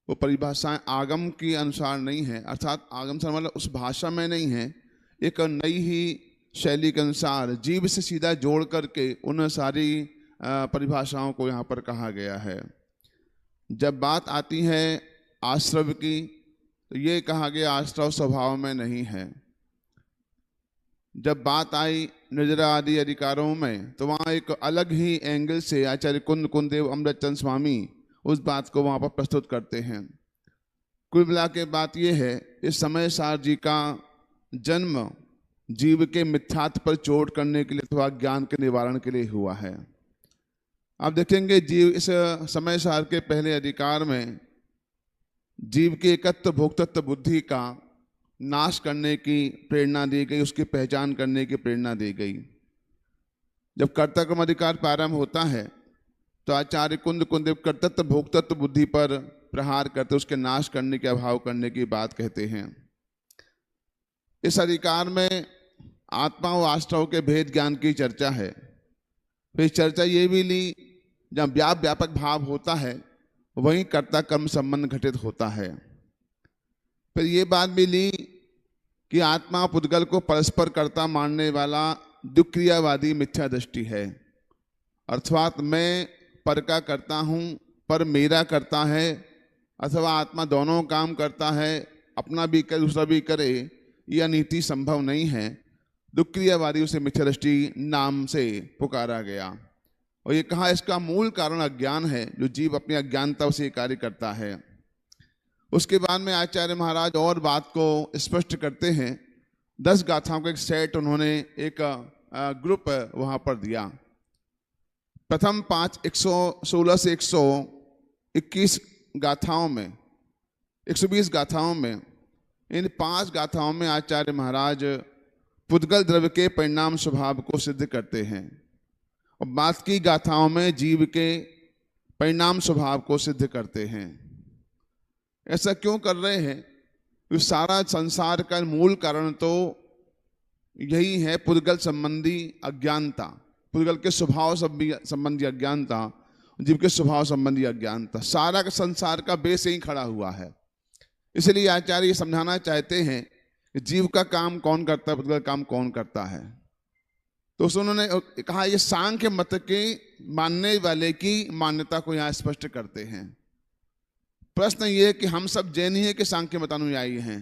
वो परिभाषाएं आगम के अनुसार नहीं है, अर्थात आगम से मतलब उस भाषा में नहीं है, एक नई ही शैली के अनुसार जीव से सीधा जोड़ करके उन सारी परिभाषाओं को यहाँ पर कहा गया है। जब बात आती है आश्रव की, तो ये कहा गया आश्रव स्वभाव में नहीं है। जब बात आई निजरा आदि अधिकारों में, तो वहाँ एक अलग ही एंगल से आचार्य कुंदेव अमृतचंद स्वामी उस बात को वहाँ पर प्रस्तुत करते हैं। कुल मिला के बात यह है, इस समय सार जी का जन्म जीव के मिथ्यात्व पर चोट करने के लिए अथवा ज्ञान के निवारण के लिए हुआ है। आप देखेंगे जीव इस समय सार के पहले अधिकार में जीव के एकत्व भोक्तत्व बुद्धि का नाश करने की प्रेरणा दी गई, उसकी पहचान करने की प्रेरणा दी गई। जब कर्तव्य अधिकार प्रारंभ होता है तो आचार्य कुंदेव कर्तत्व भोक्तत्व बुद्धि पर प्रहार करते, उसके नाश करने के अभाव करने की बात कहते हैं। इस अधिकार में आत्मा और आश्रव के भेद ज्ञान की चर्चा है। फिर चर्चा ये भी ली, जब व्यापक भाव होता है वहीं कर्ता कर्म संबंध घटित होता है। फिर ये बात भी ली कि आत्मा पुद्गल को परस्पर कर्ता मानने वाला द्विक्रियावादी मिथ्या दृष्टि है, अर्थात मैं पर का करता हूँ, पर मेरा करता है, अथवा आत्मा दोनों काम करता है, अपना भी करे दूसरा भी करे, यह नीति संभव नहीं है। दुक्रियावादी उसे मिथ्या दृष्टि नाम से पुकारा गया और ये कहा इसका मूल कारण अज्ञान है, जो जीव अपनी अज्ञानता से कार्य करता है। उसके बाद में आचार्य महाराज और बात को स्पष्ट करते हैं। 10 गाथाओं का एक सेट उन्होंने एक ग्रुप वहाँ पर दिया। प्रथम 116 से 121 गाथाओं में, 120 गाथाओं में, इन 5 गाथाओं में आचार्य महाराज पुद्गल द्रव्य के परिणाम स्वभाव को सिद्ध करते हैं और बाकी गाथाओं में जीव के परिणाम स्वभाव को सिद्ध करते हैं। ऐसा क्यों कर रहे हैं? क्योंकि सारा संसार का मूल कारण तो यही है, पुद्गल संबंधी अज्ञानता, पुद्गल के स्वभाव संबंधी अज्ञानता, जीव के स्वभाव संबंधी अज्ञानता, सारा का संसार का बेस यही खड़ा हुआ है। इसलिए आचार्य ये समझाना चाहते हैं कि जीव का काम कौन करता है, पुद्गल काम कौन करता है। तो उन्होंने कहा ये सांख्य मत के मानने वाले की मान्यता को यहाँ स्पष्ट करते हैं। प्रश्न ये कि हम सब जैन ही है कि सांख्य मत अनुयायी हैं?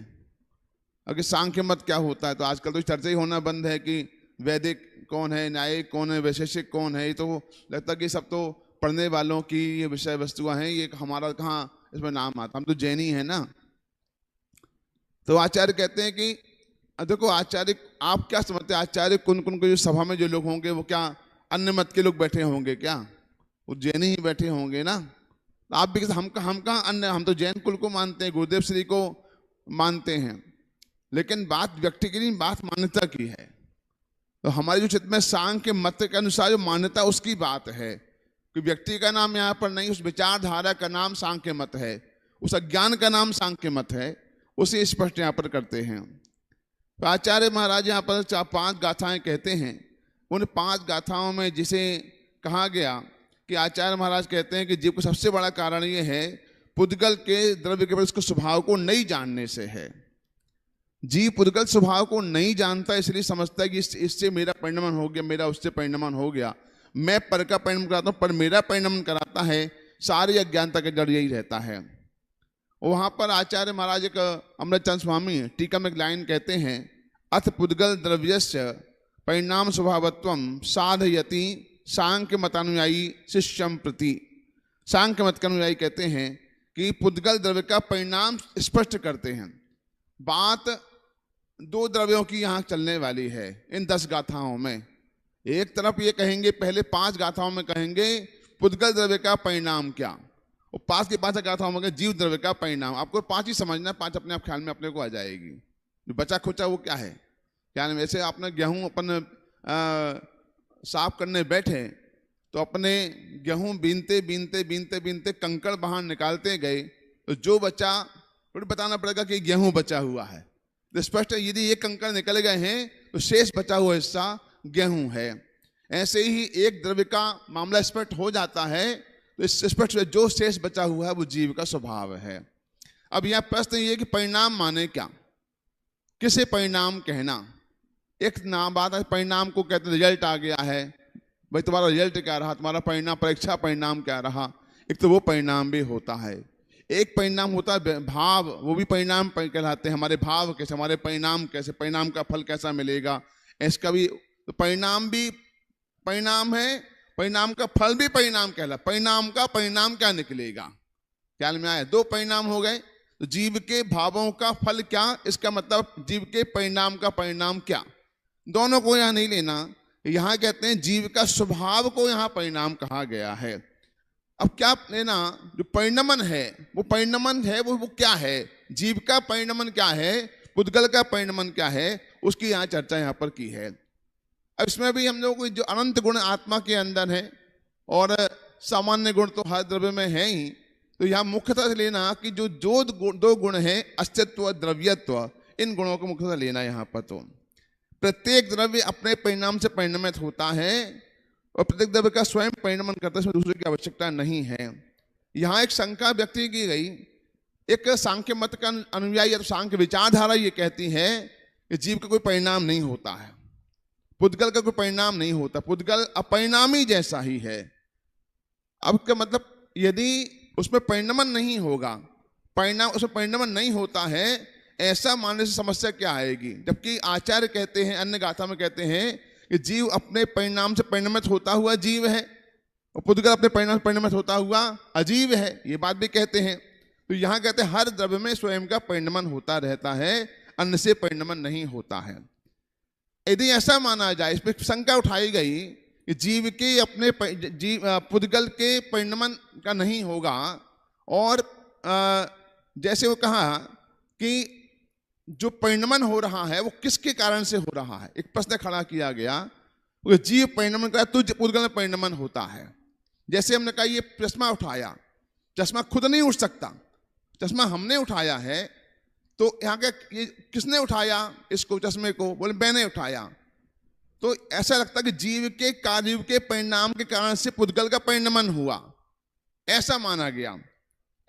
अगर सांख्य मत क्या होता है, तो आजकल तो चर्चा ही होना बंद है कि वैदिक कौन है, न्यायिक कौन है, वैशेषिक कौन है। ये तो लगता है कि सब तो पढ़ने वालों की ये विषय वस्तुएं हैं, ये हमारा कहाँ इसमें नाम आता, हम तो जैन ही है ना। तो आचार्य कहते हैं कि देखो आचार्य आप क्या समझते हैं, आचार्य कुन को जो सभा में जो लोग होंगे वो क्या अन्य मत के लोग बैठे होंगे क्या? वो जैन ही बैठे होंगे ना। आप भी हम कहाँ अन्य, हम तो जैन कुल को मानते हैं, गुरुदेव श्री को मानते हैं, लेकिन बात व्यक्ति की नहीं, बात मान्यता की है। तो हमारे जो चित्त में सांख्य मत के अनुसार जो मान्यता उसकी बात है कि व्यक्ति का नाम यहाँ पर नहीं, उस विचारधारा का नाम सांख्य मत है, उस अज्ञान का नाम सांख्य मत है, उसे स्पष्ट यहाँ पर करते हैं। तो आचार्य महाराज यहाँ पर 5 गाथाएं कहते हैं। उन 5 गाथाओं में जिसे कहा गया कि आचार्य महाराज कहते हैं कि जीव को सबसे बड़ा कारण ये है पुद्गल के द्रव्य के उसके स्वभाव को नहीं जानने से है। जीव पुद्गल स्वभाव को नहीं जानता, इसलिए समझता है कि इससे मेरा परिणमन हो गया, मेरा उससे परिणमन हो गया, मैं पर का परिणमन कराता हूँ, पर मेरा परिणमन कराता है। सारी अज्ञानता का जड़ यही रहता है। वहाँ पर आचार्य महाराज एक अमृतचंद स्वामी टीका में एक लाइन कहते हैं, अथ पुद्गल द्रव्यस्य परिणाम स्वभावत्वम साधयति सांख्य मतानुयायी शिष्यम प्रति। सांख्य मत के अनुयायी कहते हैं कि पुद्गल द्रव्य का परिणाम स्पष्ट करते हैं। बात 2 द्रव्यों की यहाँ चलने वाली है इन 10 गाथाओं में। एक तरफ ये कहेंगे, पहले 5 गाथाओं में कहेंगे पुद्गल द्रव्य का परिणाम क्या, और 5 के 5 गाथाओं में जीव द्रव्य का परिणाम। आपको 5 ही समझना, 5 अपने आप ख्याल में अपने को आ जाएगी। जो बचा खुचा वो क्या है, क्या नहीं। वैसे आपने गेहूं अपन साफ करने बैठे तो अपने गेहूं बीनते बीनते बीनते बीनते कंकड़ बाहर निकालते गए, तो जो बचा थोड़ी बताना पड़ेगा कि गेहूं बचा हुआ है। तो स्पष्ट है, यदि ये कंकड़ निकल गए हैं तो शेष बचा हुआ हिस्सा गेहूं है। ऐसे ही एक द्रव्य का मामला स्पष्ट हो जाता है, तो स्पष्ट जो शेष बचा हुआ है वो जीव का स्वभाव है। अब यह प्रश्न ये कि परिणाम माने क्या, किसे परिणाम कहना। एक नाम बात है, परिणाम को कहते हैं रिजल्ट आ गया है, भाई तुम्हारा रिजल्ट क्या रहा, तुम्हारा परिणाम परीक्षा परिणाम क्या रहा, एक तो वो परिणाम भी होता है। एक परिणाम होता है भाव, वो भी परिणाम कहलाते हैं। हमारे भाव कैसे, हमारे परिणाम कैसे, परिणाम का फल कैसा मिलेगा, इसका भी तो परिणाम भी परिणाम है, परिणाम का फल भी परिणाम कहला। परिणाम का परिणाम क्या निकलेगा, ख्याल में आया। दो परिणाम हो गए, तो जीव के भावों का फल क्या, इसका मतलब जीव के परिणाम का परिणाम क्या, दोनों को यहां नहीं लेना। यहां कहते हैं जीव का स्वभाव को यहां परिणाम कहा गया है। अब क्या लेना, जो परिणमन है वो परिणमन है, वो क्या है, जीव का परिणमन क्या है, पुद्गल का परिणमन क्या है, उसकी यहाँ चर्चा यहाँ पर की है। अब इसमें भी हम लोग जो अनंत गुण आत्मा के अंदर है और सामान्य गुण तो हर द्रव्य में है ही, तो यहाँ मुख्यतः लेना कि जो दो गुण है, अस्तित्व द्रव्यत्व, इन गुणों को मुख्यतः लेना यहाँ पर। तो प्रत्येक द्रव्य अपने परिणाम से परिणमित होता है और प्रत्येक द्रव्य का स्वयं परिणमन करता है, इसमें दूसरे की आवश्यकता नहीं है। यहाँ एक शंका व्यक्त की गई, एक सांख्य मत का अनुयायी या तो सांख्य विचारधारा ये कहती है कि जीव का कोई परिणाम नहीं होता है, पुद्गल का कोई परिणाम नहीं होता, पुद्गल अपरिणामी जैसा ही है। अब क्या मतलब, यदि उसमें परिणमन नहीं होगा, परिणाम उसमें परिणमन नहीं होता है, ऐसा मानने से समस्या क्या आएगी। जबकि आचार्य कहते हैं, अन्य गाथा में कहते हैं कि जीव अपने परिणाम से परिणमित होता हुआ जीव है और पुद्गल अपने परिणाम से परिणमित होता हुआ अजीव है, ये बात भी कहते हैं। तो यहाँ कहते हैं हर द्रव्य में स्वयं का परिणमन होता रहता है, अन्य से परिणमन नहीं होता है। यदि ऐसा माना जाए, इसमें शंका उठाई गई कि जीव के अपने पुद्गल के परिणमन का नहीं होगा, और जैसे वो कहा कि जो परिणमन हो रहा है वो किसके कारण से हो रहा है, एक प्रश्न खड़ा किया गया। जीव परिणमन करा तो पुद्गल में परिणमन होता है। जैसे हमने कहा ये चश्मा उठाया, चश्मा खुद नहीं उठ सकता, चश्मा हमने उठाया है, तो यहाँ का ये किसने उठाया इसको, चश्मे को, बोले मैंने उठाया। तो ऐसा लगता है कि जीव के कार्य के परिणाम के कारण से पुद्गल का परिणमन हुआ, ऐसा माना गया।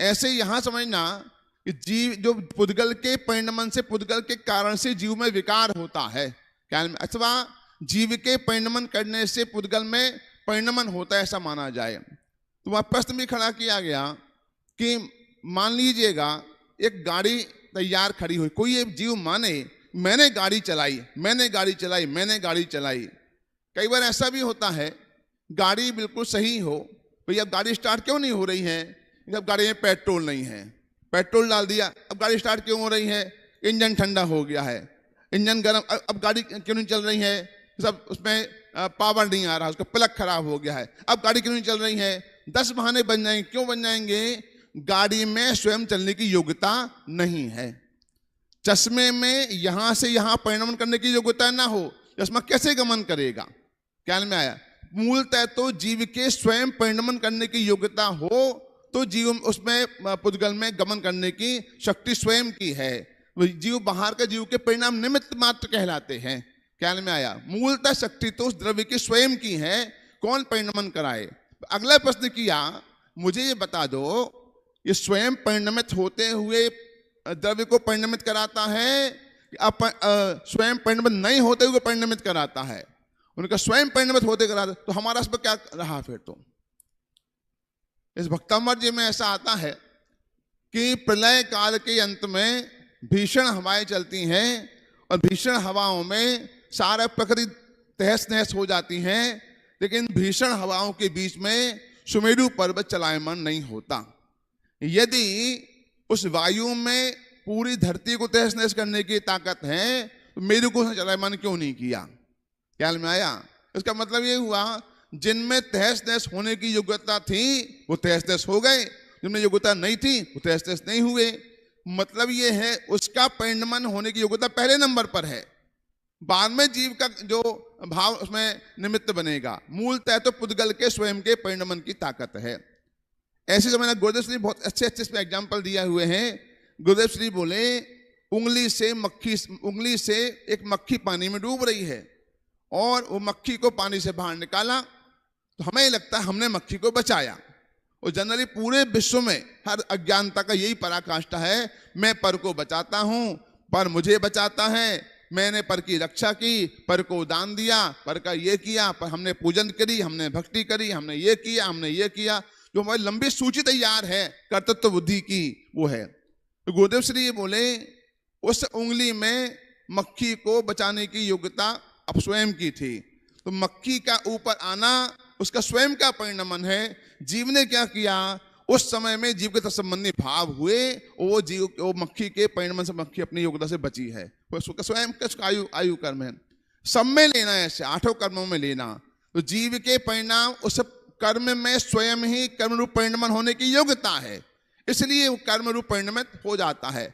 ऐसे यहां समझना कि जीव जो पुद्गल के परिणमन से, पुद्गल के कारण से जीव में विकार होता है, क्या अथवा जीव के परिणमन करने से पुद्गल में परिणमन होता है, ऐसा माना जाए। तो वह प्रश्न भी खड़ा किया गया कि मान लीजिएगा एक गाड़ी तैयार खड़ी हुई, कोई एक जीव माने मैंने गाड़ी चलाई, मैंने गाड़ी चलाई, मैंने गाड़ी चलाई। कई बार ऐसा भी होता है गाड़ी बिल्कुल सही हो, भैया गाड़ी स्टार्ट क्यों नहीं हो रही है, जब गाड़ी में पेट्रोल नहीं है, पेट्रोल डाल दिया, अब गाड़ी स्टार्ट क्यों हो रही है, इंजन ठंडा हो गया है, इंजन गर्म, अब गाड़ी क्यों नहीं चल रही है, सब उसमें पावर नहीं आ रहा, उसका प्लग खराब हो गया है, अब गाड़ी क्यों नहीं चल रही है। 10 बहाने बन जाएंगे, क्यों बन जाएंगे, गाड़ी में स्वयं चलने की योग्यता नहीं है। चश्मे में यहां से यहां परिणमन करने की योग्यता ना हो, चश्मा कैसे गमन करेगा, क्या में आया। मूलतः तो जीव के स्वयं परिणमन करने की योग्यता हो तो जीव उसमें पुद्गल में गमन करने की शक्ति स्वयं की है। जीव बाहर का जीव के परिणाम निमित्त मात्र कहलाते हैं, क्या में आया। मूलतः शक्ति तो उस द्रव्य की स्वयं की है, कौन परिणमन कराए। अगला प्रश्न किया, मुझे ये बता दो ये स्वयं परिणमित होते हुए द्रव्य को परिणमित कराता है, स्वयं परिणमित नहीं होते हुए परिणमित कराता है। उनका स्वयं परिणमित होते कराता, तो हमारा इस पर क्या रहा फिर। तो इस भक्तामर्य में ऐसा आता है कि प्रलय काल के अंत में भीषण हवाएं चलती हैं और भीषण हवाओं में सारा प्रकृति तहस नहस हो जाती हैं, लेकिन भीषण हवाओं के बीच में सुमेरु पर्वत चलायमान नहीं होता। यदि उस वायु में पूरी धरती को तहस नहस करने की ताकत है तो मेरु को चलायमान क्यों नहीं किया, ख्याल में आया। इसका मतलब ये हुआ जिनमें तहस नहस होने की योग्यता थी वो तहस नहस हो गए, जिनमें योग्यता नहीं थी वो तहस नहस नहीं हुए। मतलब ये है उसका परिणमन होने की योग्यता पहले नंबर पर है, बाद में जीव का जो भाव उसमें निमित्त बनेगा। मूलतः तो पुद्गल के स्वयं के परिणमन की ताकत है। ऐसे समझना, गुरुदेव श्री बहुत अच्छे अच्छे इसमें एग्जाम्पल दिए हुए हैं। गुरुदेव श्री बोले उंगली से एक मक्खी पानी में डूब रही है और वो मक्खी को पानी से बाहर निकाला तो हमें लगता है हमने मक्खी को बचाया, और जनरली पूरे विश्व में हर अज्ञानता का यही पराकाष्ठा है, मैं पर को बचाता हूं, पर मुझे बचाता है, मैंने पर की रक्षा की, पर को दान दिया, पर का ये किया, पर हमने पूजन करी, हमने भक्ति करी, हमने ये किया, हमने ये किया, जो हमारी लंबी सूची तैयार है कर्तृत्व बुद्धि की, वो है। तो गुरुदेव श्री ये बोले उस उंगली में मक्खी को बचाने की योग्यता अब स्वयं की थी। तो मक्खी का ऊपर आना उसका स्वयं का परिणमन है। जीव ने क्या किया, उस समय में जीव के संबंधी भाव हुए, वो मक्खी के परिणमन से मक्खी अपनी योग्यता से बची है। उसका स्वयं का आयु कर्म है। सब में लेना है, ऐसे 8 कर्मों में लेना। तो जीव के परिणाम उस कर्म में स्वयं ही कर्म रूप परिणमन होने की योग्यता है, इसलिए वो कर्म रूप परिणमन हो जाता है।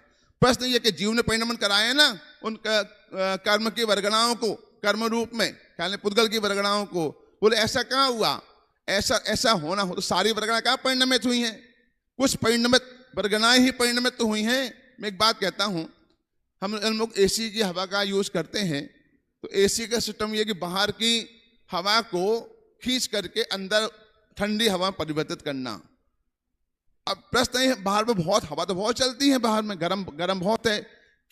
प्रश्न ये कि जीव ने परिणमन कराया ना उन कर्म की वर्गणाओं को, कर्म रूप में ख्याल पुद्गल की वर्गणाओं को, बोले ऐसा कहाँ हुआ, ऐसा होना हो तो सारी वर्गणाएं कहाँ परिणमित हुई हैं? कुछ परिणमित वर्गणाएं ही परिणमित तो हुई हैं। मैं एक बात कहता हूँ, हम लोग एसी की हवा का यूज करते हैं, तो एसी का सिस्टम ये कि बाहर की हवा को खींच करके अंदर ठंडी हवा परिवर्तित करना। अब प्रश्न है, बाहर में बहुत हवा तो बहुत चलती है, बाहर में गरम बहुत है,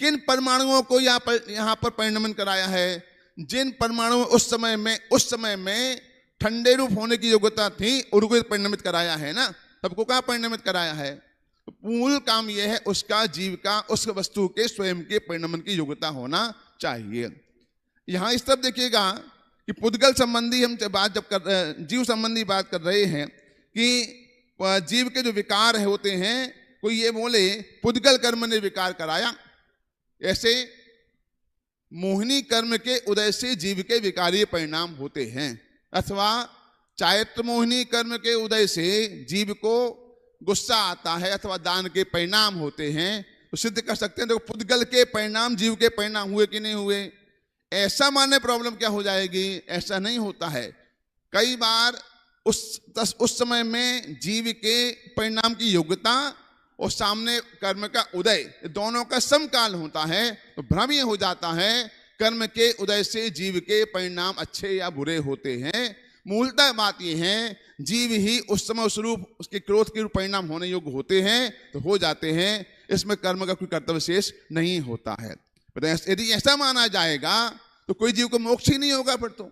किन परमाणुओं को यहाँ पर परिणमन कराया है? जिन परमाणु उस समय में ठंडे रूप होने की योग्यता थी उनको परिणमित कराया है ना। सबको कहाँ परिणमित कराया है? तो मूल काम यह है उसका, जीव का, उस वस्तु के स्वयं के परिणमन की योग्यता होना चाहिए। यहाँ इस तरफ देखिएगा कि पुद्गल संबंधी हम बात जब कर, जीव संबंधी बात कर रहे हैं कि जीव के जो विकार होते हैं, कोई ये बोले पुद्गल कर्म ने विकार कराया, ऐसे मोहिनी कर्म के उदय से जीव के विकारीय परिणाम होते हैं, अथवा चायत्र मोहिनी कर्म के उदय से जीव को गुस्सा आता है अथवा दान के परिणाम होते हैं। तो सिद्ध कर सकते हैं देखो पुद्गल के परिणाम जीव के परिणाम हुए कि नहीं हुए। ऐसा मानने प्रॉब्लम क्या हो जाएगी? ऐसा नहीं होता है। कई बार उस समय में जीव के परिणाम की योग्यता और सामने कर्म का उदय, दोनों का समकाल होता है, तो भ्रम ये हो जाता है कर्म के उदय से जीव के परिणाम अच्छे या बुरे होते हैं। मूलतः बात यह है जीव ही उस समय उस रूप उसके क्रोध के रूप परिणाम होने योग्य होते हैं तो हो जाते हैं, इसमें कर्म का कोई कर्तव्य शेष नहीं होता है। यदि ऐसा माना जाएगा तो कोई जीव को मोक्ष ही नहीं होगा, फिर तो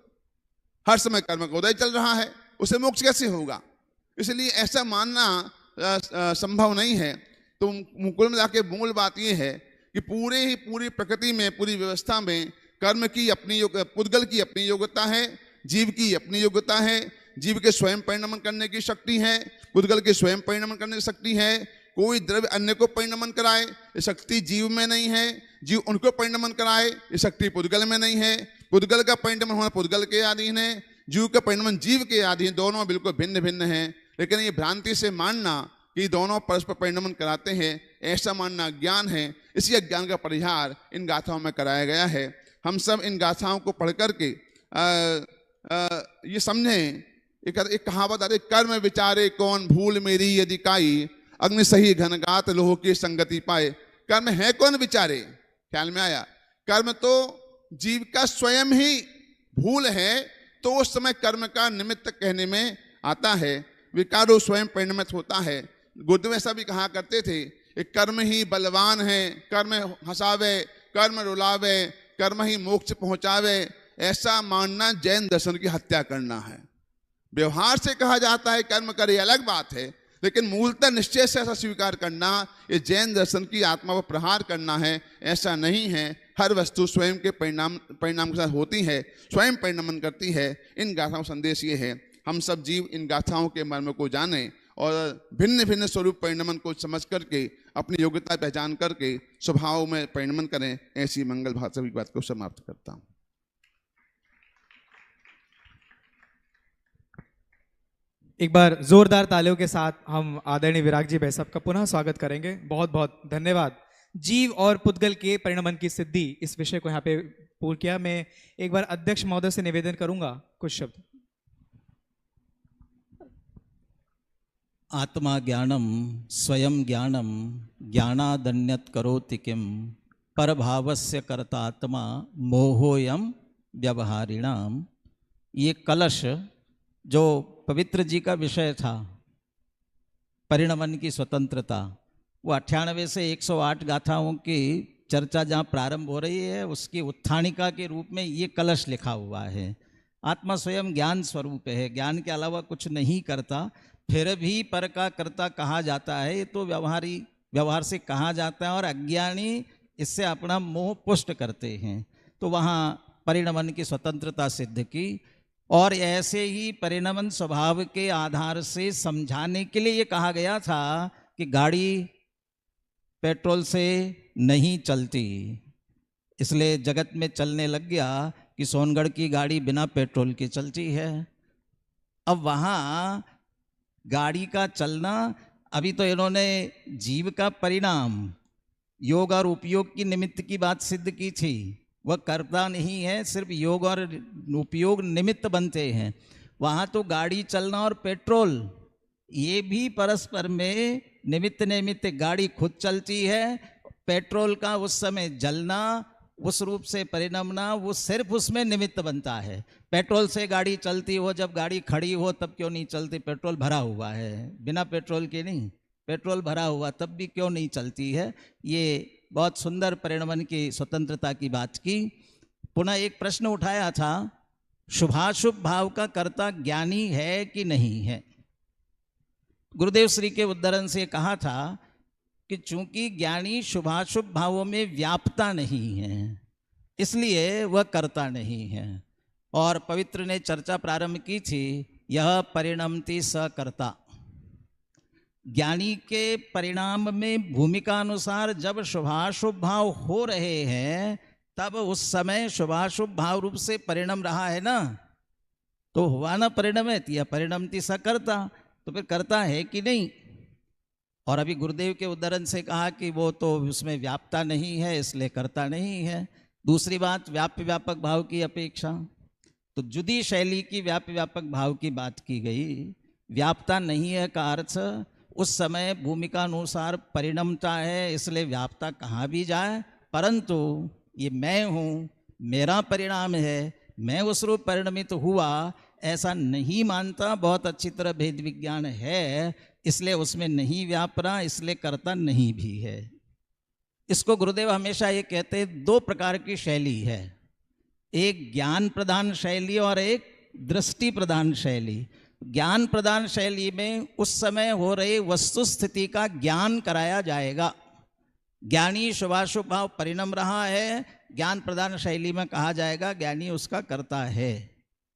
हर समय कर्म का उदय चल रहा है, उसे मोक्ष कैसे होगा? इसलिए ऐसा मानना संभव नहीं है। तो कुल मिला के मूल बात यह है कि पूरी प्रकृति में, पूरी व्यवस्था में कर्म की अपनी पुद्गल की अपनी योग्यता है, जीव की अपनी योग्यता है। जीव के स्वयं परिणमन करने की शक्ति है, पुद्गल के स्वयं परिणमन करने की शक्ति है। कोई द्रव्य अन्य को परिणमन कराए ये शक्ति जीव में नहीं है, जीव उनको परिणमन कराए ये शक्ति पुद्गल में नहीं है। पुद्गल का परिणमन होना पुद्गल के अधीन है, जीव का परिणमन जीव के अधीन, दोनों बिल्कुल भिन्न भिन्न हैं। लेकिन ये भ्रांति से मानना कि दोनों परस्पर परिणमन कराते हैं, ऐसा मानना अज्ञान है। इसी अज्ञान का परिहार इन गाथाओं में कराया गया है। हम सब इन गाथाओं को पढ़ करके ये समझें, एक कहावत आती, कर्म विचारे कौन भूल मेरी यदि काई, अग्नि सही घनगात लोह की संगति पाए। कर्म है कौन विचारे, ख्याल में आया? कर्म तो जीव का स्वयं ही भूल है, तो उस समय कर्म का निमित्त कहने में आता है। विकारो स्वयं परिणमित होता है। गुरुदेव ऐसा भी कहा करते थे, कर्म ही बलवान है, कर्म हंसावे, कर्म रुलावे, कर्म ही मोक्ष पहुंचावे। ऐसा मानना जैन दर्शन की हत्या करना है। व्यवहार से कहा जाता है कर्म करे, अलग बात है, लेकिन मूलतः निश्चय से ऐसा स्वीकार करना ये जैन दर्शन की आत्मा पर प्रहार करना है। ऐसा नहीं है। हर वस्तु स्वयं के परिणाम के साथ होती है, स्वयं परिणमन करती है। इन गाथाओं का संदेश ये है, हम सब जीव इन गाथाओं के मर्म को जाने और भिन्न भिन्न स्वरूप परिणमन को समझ करके अपनी योग्यता पहचान करके स्वभाव में परिणमन करें। ऐसी मंगल भाषा की बात को समाप्त करता हूँ। एक बार जोरदार तालियों के साथ हम आदरणीय विराग जी भाई साहब का पुनः स्वागत करेंगे। बहुत बहुत धन्यवाद। जीव और पुद्गल के परिणमन की सिद्धि, इस विषय को यहाँ पे पूर्ण किया। मैं एक बार अध्यक्ष महोदय से निवेदन करूंगा कुछ शब्द। आत्मा ज्ञानम स्वयं ज्ञानम ज्ञानादन्यत करोति किम परभावस्य कर्ता आत्मा मोहोयम व्यवहारिणाम। ये कलश जो पवित्र जी का विषय था, परिणमन की स्वतंत्रता, वो 98 से 108 गाथाओं की चर्चा जहाँ प्रारंभ हो रही है, उसकी उत्थानिका के रूप में ये कलश लिखा हुआ है। आत्मा स्वयं ज्ञान स्वरूप है, ज्ञान के अलावा कुछ नहीं करता, फिर भी पर का कर्ता कहा जाता है। ये तो व्यवहार से कहा जाता है और अज्ञानी इससे अपना मोह पुष्ट करते हैं। तो वहाँ परिणमन की स्वतंत्रता सिद्ध की, और ऐसे ही परिणमन स्वभाव के आधार से समझाने के लिए ये कहा गया था कि गाड़ी पेट्रोल से नहीं चलती, इसलिए जगत में चलने लग गया कि सोनगढ़ की गाड़ी बिना पेट्रोल के चलती है। अब वहाँ गाड़ी का चलना, अभी तो इन्होंने जीव का परिणाम योग और उपयोग की निमित्त की बात सिद्ध की थी, वह कर्ता नहीं है, सिर्फ योग और उपयोग निमित्त बनते हैं। वहाँ तो गाड़ी चलना और पेट्रोल ये भी परस्पर में निमित्त गाड़ी खुद चलती है, पेट्रोल का उस समय जलना, उस रूप से परिणमना, वो सिर्फ उसमें निमित्त बनता है। पेट्रोल से गाड़ी चलती हो, जब गाड़ी खड़ी हो तब क्यों नहीं चलती? पेट्रोल भरा हुआ है, बिना पेट्रोल के नहीं, पेट्रोल भरा हुआ तब भी क्यों नहीं चलती है। ये बहुत सुंदर परिणमन की स्वतंत्रता की बात की। पुनः एक प्रश्न उठाया था, शुभाशुभ भाव का कर्ता ज्ञानी है कि नहीं है। गुरुदेव श्री के उद्धरण से कहा था कि चूंकि ज्ञानी शुभाशुभ भावों में व्यापता नहीं है, इसलिए वह कर्ता नहीं है। और पवित्र ने चर्चा प्रारंभ की थी, यह परिणमति सकर्ता। ज्ञानी के परिणाम में भूमिका अनुसार जब शुभाशुभ भाव हो रहे हैं, तब उस समय शुभाशुभ भाव रूप से परिणम रहा है ना, तो हुआ ना परिणमित, यह परिणमति सकर्ता, तो फिर करता है कि नहीं। और अभी गुरुदेव के उद्धरण से कहा कि वो तो उसमें व्यापता नहीं है, इसलिए करता नहीं है। दूसरी बात, व्याप्य व्यापक भाव की अपेक्षा, तो जुदी शैली की व्याप्य व्यापक भाव की बात की गई। व्यापता नहीं है का अर्थ उस समय भूमिका अनुसार परिणमता है, इसलिए व्यापता कहाँ भी जाए, परंतु ये मैं हूँ, मेरा परिणाम है, मैं उस रूप परिणमित हुआ, ऐसा नहीं मानता। बहुत अच्छी तरह भेद विज्ञान है, इसलिए उसमें नहीं व्याप रहा, इसलिए करता नहीं भी है। इसको गुरुदेव हमेशा ये कहते हैं, दो प्रकार की शैली है, एक ज्ञान प्रधान शैली और एक दृष्टि प्रधान शैली। ज्ञान प्रधान शैली में उस समय हो रही वस्तु स्थिति का ज्ञान कराया जाएगा। ज्ञानी शुभाशुभ भाव परिणम रहा है, ज्ञान प्रधान शैली में कहा जाएगा ज्ञानी उसका करता है।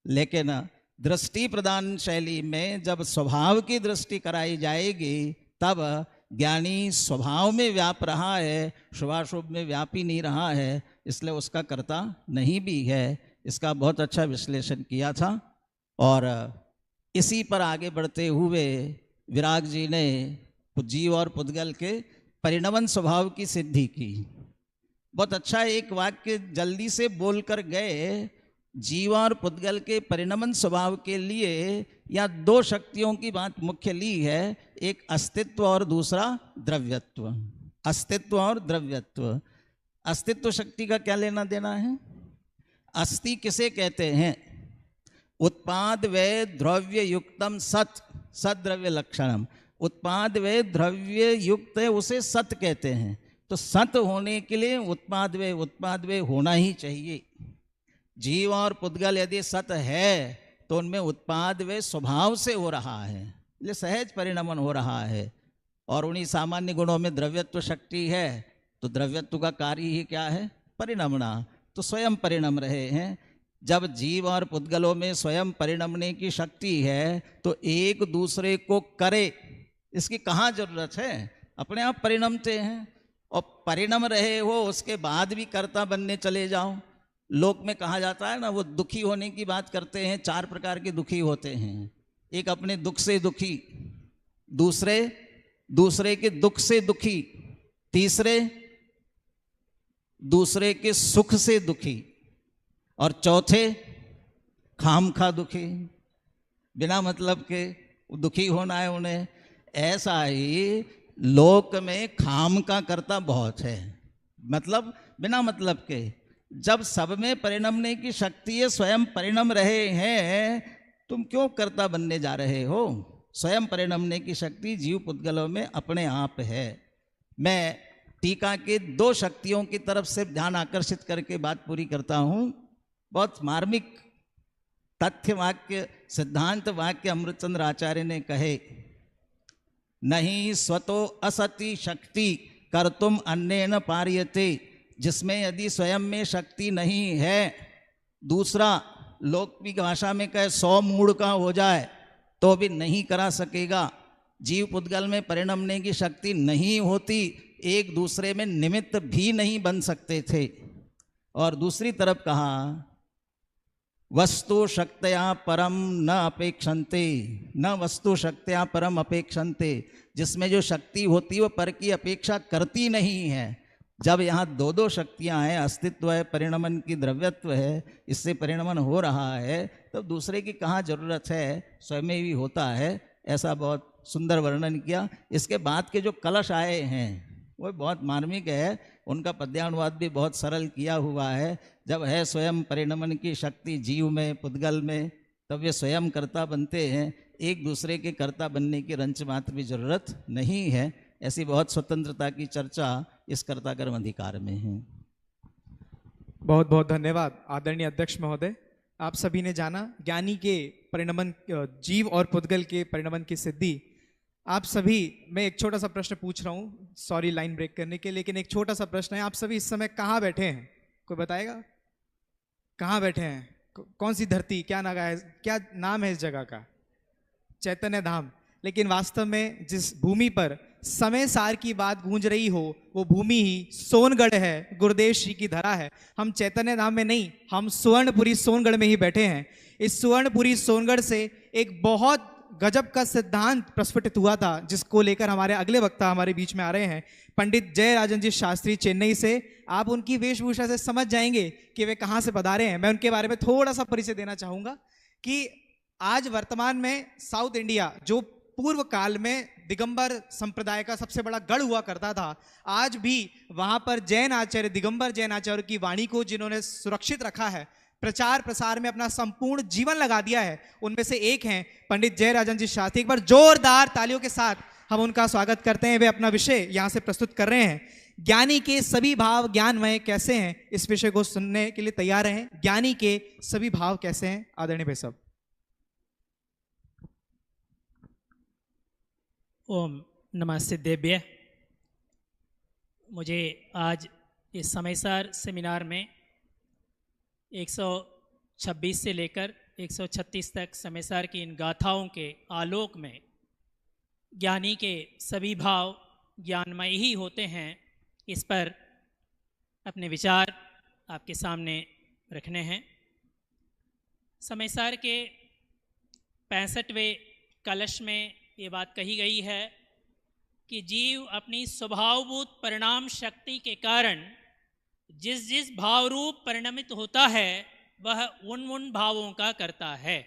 लेकिन दृष्टि प्रदान शैली में जब स्वभाव की दृष्टि कराई जाएगी, तब ज्ञानी स्वभाव में व्याप रहा है, शुभाशुभ में व्याप ही नहीं रहा है, इसलिए उसका कर्ता नहीं भी है। इसका बहुत अच्छा विश्लेषण किया था। और इसी पर आगे बढ़ते हुए विराग जी ने जीव और पुद्गल के परिणमन स्वभाव की सिद्धि की। बहुत अच्छा एक वाक्य जल्दी से बोलकर गए। जीव और पुद्गल के परिणमन स्वभाव के लिए या दो शक्तियों की बात मुख्य ली है, एक अस्तित्व और दूसरा द्रव्यत्व। अस्तित्व और द्रव्यत्व। अस्तित्व शक्ति का क्या लेना देना है? अस्थि किसे कहते हैं? उत्पाद वे द्रव्य युक्तम सत, सद्रव्य लक्षणम। उत्पाद वे द्रव्य युक्त है, उसे सत कहते हैं। तो सत होने के लिए उत्पाद वे होना ही चाहिए। जीव और पुद्गल यदि सत है तो उनमें उत्पाद वे स्वभाव से हो रहा है, इसलिए सहज परिणमन हो रहा है। और उन्हीं सामान्य गुणों में द्रव्यत्व शक्ति है, तो द्रव्यत्व का कार्य ही क्या है? परिणमना। तो स्वयं परिणम रहे हैं। जब जीव और पुद्गलों में स्वयं परिणमने की शक्ति है, तो एक दूसरे को करे, इसकी कहाँ जरूरत है? अपने आप परिणमते हैं। और परिणम रहे हो उसके बाद भी कर्ता बनने चले जाओ। लोक में कहा जाता है ना, वो दुखी होने की बात करते हैं। 4 प्रकार के दुखी होते हैं। एक अपने दुख से दुखी, दूसरे के दुख से दुखी, तीसरे दूसरे के सुख से दुखी, और चौथे खामखा दुखी, बिना मतलब के दुखी होना है उन्हें। ऐसा ही लोक में खाम का कर्ता बहुत है, मतलब बिना मतलब के। जब सब में परिणमने की शक्ति है, स्वयं परिणम रहे हैं, तुम क्यों कर्ता बनने जा रहे हो? स्वयं परिणमने की शक्ति जीव पुद्गलों में अपने आप है। मैं टीका के 2 शक्तियों की तरफ से ध्यान आकर्षित करके बात पूरी करता हूँ। बहुत मार्मिक तथ्य वाक्य, सिद्धांत वाक्य अमृतचंद्र आचार्य ने कहे, नहीं स्वतो असति शक्ति कर्तुम अन्येन पार्यते, जिसमें यदि स्वयं में शक्ति नहीं है, दूसरा लौकिक भाषा में कहे 100 मूढ़ का हो जाए तो भी नहीं करा सकेगा। जीव पुद्गल में परिणमने की शक्ति नहीं होती, एक दूसरे में निमित्त भी नहीं बन सकते थे। और दूसरी तरफ कहा वस्तु शक्तया परम न अपेक्षन्ते, न वस्तु शक्तया परम अपेक्षन्ते, जिसमें जो शक्ति होती है वो पर की अपेक्षा करती नहीं है। जब यहाँ 2 शक्तियाँ हैं, अस्तित्व है, परिणमन की द्रव्यत्व है, इससे परिणमन हो रहा है, तब दूसरे की कहाँ जरूरत है, स्वयं ही होता है। ऐसा बहुत सुंदर वर्णन किया। इसके बाद के जो कलश आए हैं वो बहुत मार्मिक है, उनका पद्यानुवाद भी बहुत सरल किया हुआ है। जब है स्वयं परिणमन की शक्ति जीव में, पुद्गल में, तब वे स्वयं कर्ता बनते हैं, एक दूसरे के कर्ता बनने की रंच मात्र भी जरूरत नहीं है। ऐसी बहुत स्वतंत्रता की चर्चा इस कर्ता कर्म अधिकार में है। बहुत बहुत धन्यवाद आदरणीय अध्यक्ष महोदय। आप सभी ने जाना ज्ञानी के परिणमन, जीव और पुद्गल के परिणमन की सिद्धि। आप सभी, मैं एक छोटा सा प्रश्न पूछ रहा हूँ, सॉरी लाइन ब्रेक करने के, लेकिन एक छोटा सा प्रश्न है। आप सभी इस समय कहाँ बैठे हैं, कोई बताएगा? कहाँ बैठे हैं? कौन सी धरती, क्या नाम है इस जगह का? चैतन्य धाम। लेकिन वास्तव में जिस भूमि पर समय सार की बात गूंज रही हो, वो भूमि ही सोनगढ़ है, गुरुदेव श्री की धरा है। हम चैतन्य धाम में नहीं, हम सुवर्णपुरी सोनगढ़ में ही बैठे हैं। इस सुवर्णपुरी सोनगढ़ से एक बहुत गजब का सिद्धांत प्रस्फुटित हुआ था, जिसको लेकर हमारे अगले वक्ता हमारे बीच में आ रहे हैं, पंडित जयराजन जी शास्त्री चेन्नई से। आप उनकी वेशभूषा से समझ जाएंगे कि वे कहाँ से पधारे हैं। मैं उनके बारे में थोड़ा सा परिचय देना चाहूँगा कि आज वर्तमान में साउथ इंडिया, जो पूर्व काल में दिगंबर संप्रदाय का सबसे बड़ा गढ़ हुआ करता था, आज भी वहाँ पर जैन आचार्य, दिगंबर जैन आचार्य की वाणी को जिन्होंने सुरक्षित रखा है, प्रचार प्रसार में अपना संपूर्ण जीवन लगा दिया है, उनमें से एक हैं पंडित जयराजन जी शास्त्री। एक बार जोरदार तालियों के साथ हम उनका स्वागत करते हैं। वे अपना विषय यहाँ से प्रस्तुत कर रहे हैं, ज्ञानी के सभी भाव ज्ञानमय कैसे हैं। इस विषय को सुनने के लिए तैयार हैं। ज्ञानी के सभी भाव कैसे हैं, आदरणीय भाई साहब। ओम नमः सिद्धेभ्य। मुझे आज इस समयसार सेमिनार में 126 से लेकर 136 तक समयसार की इन गाथाओं के आलोक में ज्ञानी के सभी भाव ज्ञानमय ही होते हैं, इस पर अपने विचार आपके सामने रखने हैं। समयसार के 65वें कलश में ये बात कही गई है कि जीव अपनी स्वभावभूत परिणाम शक्ति के कारण जिस जिस भाव रूप परिणमित होता है, वह उन उन भावों का करता है।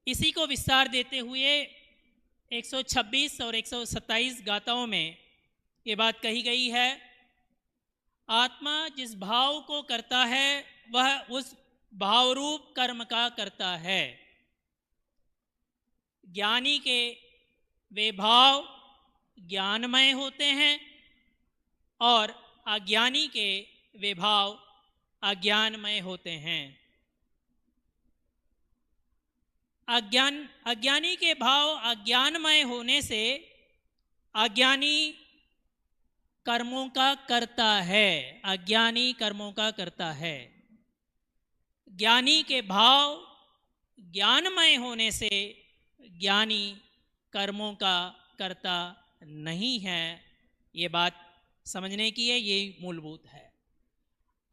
इसी को विस्तार देते हुए 126 और 127 गाथाओं में ये बात कही गई है, आत्मा जिस भाव को करता है वह उस भाव रूप कर्म का करता है। ज्ञानी के वे भाव ज्ञानमय होते हैं और अज्ञानी के वे भाव अज्ञानमय होते हैं। अज्ञानी के भाव अज्ञानमय होने से अज्ञानी कर्मों का करता है, अज्ञानी कर्मों का करता है। ज्ञानी के भाव ज्ञानमय होने से ज्ञानी कर्मों का करता नहीं है। ये बात समझने की है, ये मूलभूत है।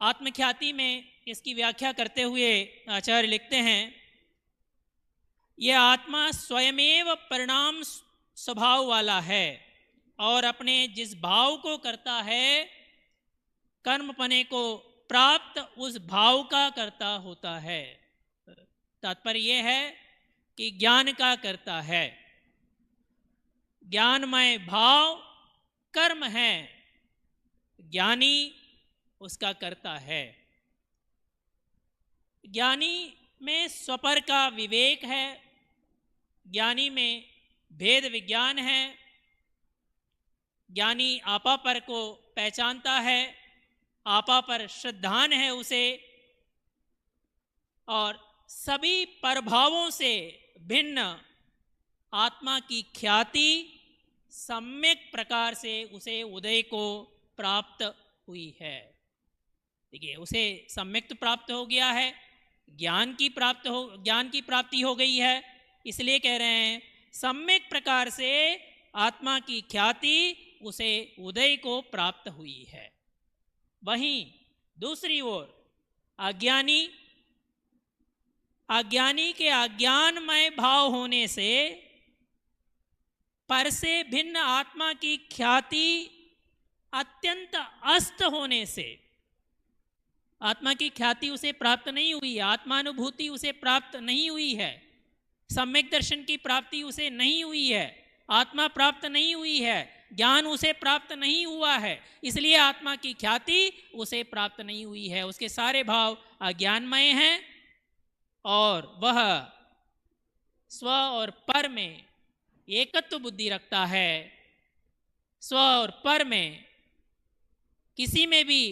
आत्मख्याति में इसकी व्याख्या करते हुए आचार्य लिखते हैं, यह आत्मा स्वयमेव परिणाम स्वभाव वाला है और अपने जिस भाव को करता है, कर्मपने को प्राप्त उस भाव का करता होता है। तात्पर्य यह है कि ज्ञान का करता है, ज्ञानमय भाव कर्म है, ज्ञानी उसका करता है। ज्ञानी में स्वपर का विवेक है, ज्ञानी में भेद विज्ञान है। ज्ञानी आपा पर को पहचानता है, आपा पर श्रद्धान है उसे, और सभी प्रभावों से भिन्न आत्मा की ख्याति सम्यक प्रकार से उसे उदय को प्राप्त हुई है। देखिए, उसे सम्यक तो प्राप्त हो गया है, ज्ञान की प्राप्ति हो गई है, इसलिए कह रहे हैं सम्यक प्रकार से आत्मा की ख्याति उसे उदय को प्राप्त हुई है। वहीं दूसरी ओर अज्ञानी के अज्ञानमय भाव होने से, पर से भिन्न आत्मा की ख्याति अत्यंत अस्त होने से, आत्मा की ख्याति उसे प्राप्त नहीं हुई है, आत्मानुभूति उसे प्राप्त नहीं हुई है, सम्यक दर्शन की प्राप्ति उसे नहीं हुई है, आत्मा प्राप्त नहीं हुई है, ज्ञान उसे प्राप्त नहीं हुआ है, इसलिए आत्मा की ख्याति उसे प्राप्त नहीं हुई है। उसके सारे भाव अज्ञानमय हैं और वह स्व और पर में एकत्व बुद्धि रखता है। स्व और पर में किसी में भी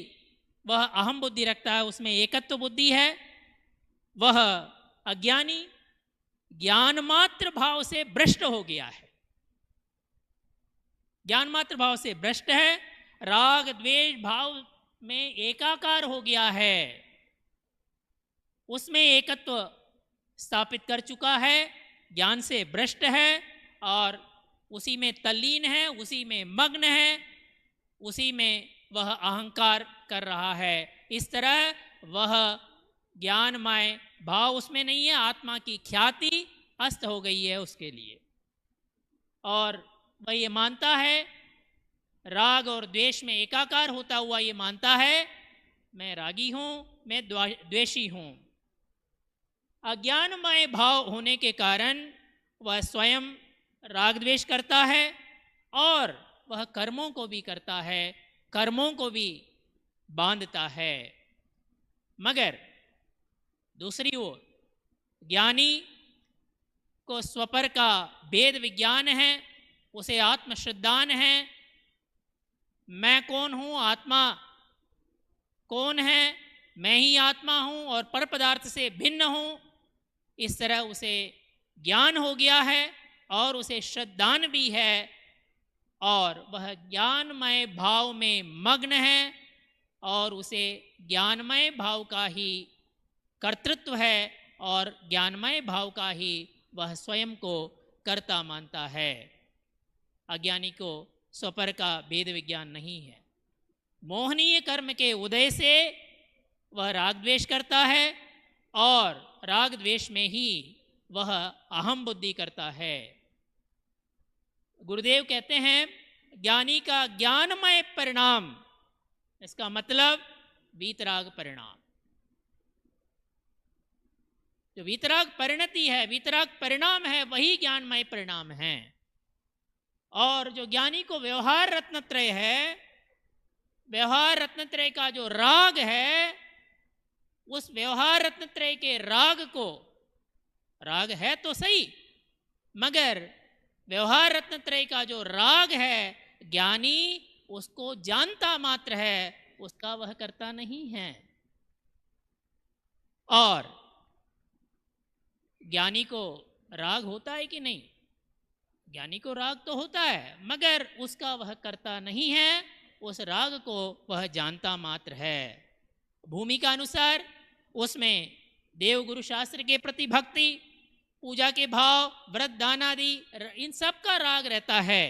वह अहम बुद्धि रखता है, उसमें एकत्व बुद्धि है। वह अज्ञानी ज्ञान मात्र भाव से भ्रष्ट हो गया है, ज्ञान मात्र भाव से भ्रष्ट है, राग द्वेष भाव में एकाकार हो गया है, उसमें एकत्व स्थापित कर चुका है, ज्ञान से भ्रष्ट है और उसी में तल्लीन है, उसी में मग्न है, उसी में वह अहंकार कर रहा है। इस तरह वह ज्ञानमय भाव उसमें नहीं है, आत्मा की ख्याति अस्त हो गई है उसके लिए, और वह ये मानता है, राग और द्वेष में एकाकार होता हुआ ये मानता है, मैं रागी हूँ, मैं द्वेषी हूँ। अज्ञानमय भाव होने के कारण वह स्वयं राग द्वेष करता है और वह कर्मों को भी करता है, कर्मों को भी बांधता है। मगर दूसरी ओर ज्ञानी को स्वपर का भेद विज्ञान है, उसे आत्मश्रद्धान है, मैं कौन हूँ, आत्मा कौन है, मैं ही आत्मा हूँ और पर पदार्थ से भिन्न हूँ, इस तरह उसे ज्ञान हो गया है और उसे श्रद्धान भी है और वह ज्ञानमय भाव में मग्न है और उसे ज्ञानमय भाव का ही कर्तृत्व है और ज्ञानमय भाव का ही वह स्वयं को कर्ता मानता है। अज्ञानी को स्वपर का भेद विज्ञान नहीं है। मोहनीय कर्म के उदय से वह राग द्वेष करता है और राग द्वेष में ही वह अहम बुद्धि करता है। गुरुदेव कहते हैं ज्ञानी का ज्ञानमय परिणाम, इसका मतलब वीतराग परिणाम। जो वीतराग परिणति है, वीतराग परिणाम है, वही ज्ञानमय परिणाम है। और जो ज्ञानी को व्यवहार रत्नत्रय है, व्यवहार रत्नत्रय का जो राग है, उस व्यवहार रत्नत्रय के राग को, राग है तो सही, मगर व्यवहार रत्नत्रय का जो राग है, ज्ञानी उसको जानता मात्र है, उसका वह करता नहीं है। और ज्ञानी को राग होता है कि नहीं? ज्ञानी को राग तो होता है, मगर उसका वह करता नहीं है, उस राग को वह जानता मात्र है। भूमिका अनुसार उसमें देव गुरु शास्त्र के प्रति भक्ति, पूजा के भाव, व्रत दान आदि, इन सब का राग रहता है,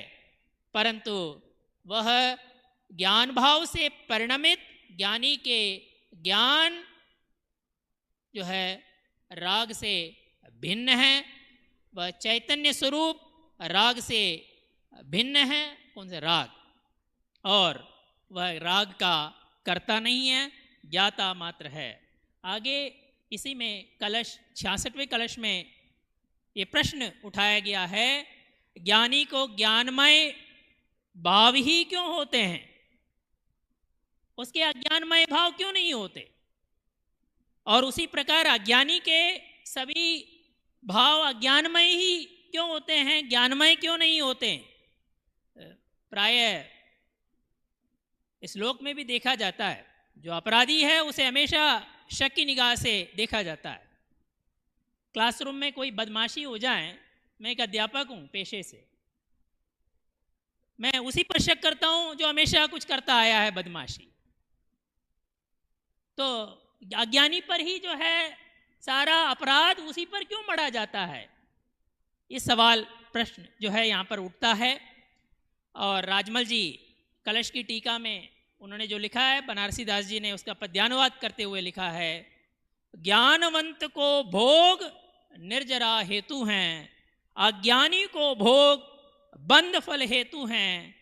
परंतु वह ज्ञान भाव से परिणमित ज्ञानी के ज्ञान जो है राग से भिन्न है। वह चैतन्य स्वरूप राग से भिन्न है। कौन से राग? और वह राग का कर्ता नहीं है, ज्ञाता मात्र है। आगे इसी में कलश 66वें कलश में ये प्रश्न उठाया गया है, ज्ञानी को ज्ञानमय भाव ही क्यों होते हैं, उसके अज्ञानमय भाव क्यों नहीं होते? और उसी प्रकार अज्ञानी के सभी भाव अज्ञानमय ही क्यों होते हैं, ज्ञानमय क्यों नहीं होते? प्रायः इस लोक में भी देखा जाता है, जो अपराधी है उसे हमेशा शक की निगाह से देखा जाता है। क्लासरूम में कोई बदमाशी हो जाए, मैं एक अध्यापक हूँ पेशे से, मैं उसी पर शक करता हूँ जो हमेशा कुछ करता आया है बदमाशी। तो अज्ञानी पर ही जो है सारा अपराध उसी पर क्यों मढ़ा जाता है? ये सवाल प्रश्न जो है यहाँ पर उठता है। और राजमल जी कलश की टीका में उन्होंने जो लिखा है, बनारसी दास जी ने उसका पद्यानुवाद करते हुए लिखा है, ज्ञानवंत को भोग निर्जरा हेतु हैं, अज्ञानी को भोग बंद फल हेतु हैं,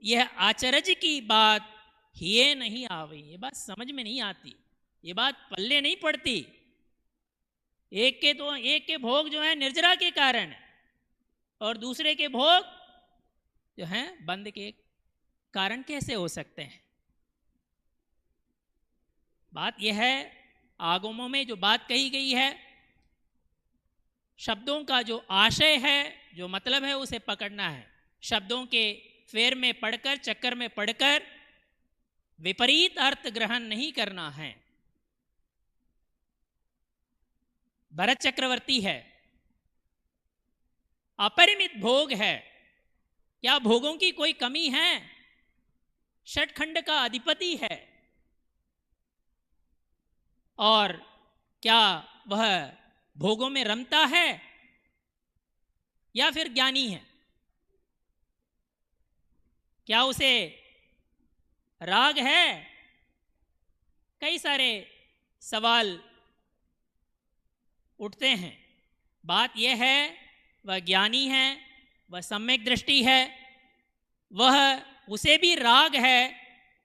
यह आचरज की बात हिये नहीं आवे। ये बात समझ में नहीं आती, ये बात पल्ले नहीं पड़ती। एक के भोग जो है निर्जरा के कारण और दूसरे के भोग जो हैं बंद के कारण कैसे हो सकते हैं? बात यह है, आगमों में जो बात कही गई है, शब्दों का जो आशय है, जो मतलब है, उसे पकड़ना है। शब्दों के फेर में पढ़कर, चक्कर में पढ़कर विपरीत अर्थ ग्रहण नहीं करना है। भरत चक्रवर्ती है, अपरिमित भोग है, क्या भोगों की कोई कमी है? षटखंड का अधिपति है, और क्या वह भोगों में रमता है या फिर ज्ञानी है? क्या उसे राग है? कई सारे सवाल उठते हैं। बात यह है, वह ज्ञानी है, वह सम्यक दृष्टि है, वह उसे भी राग है,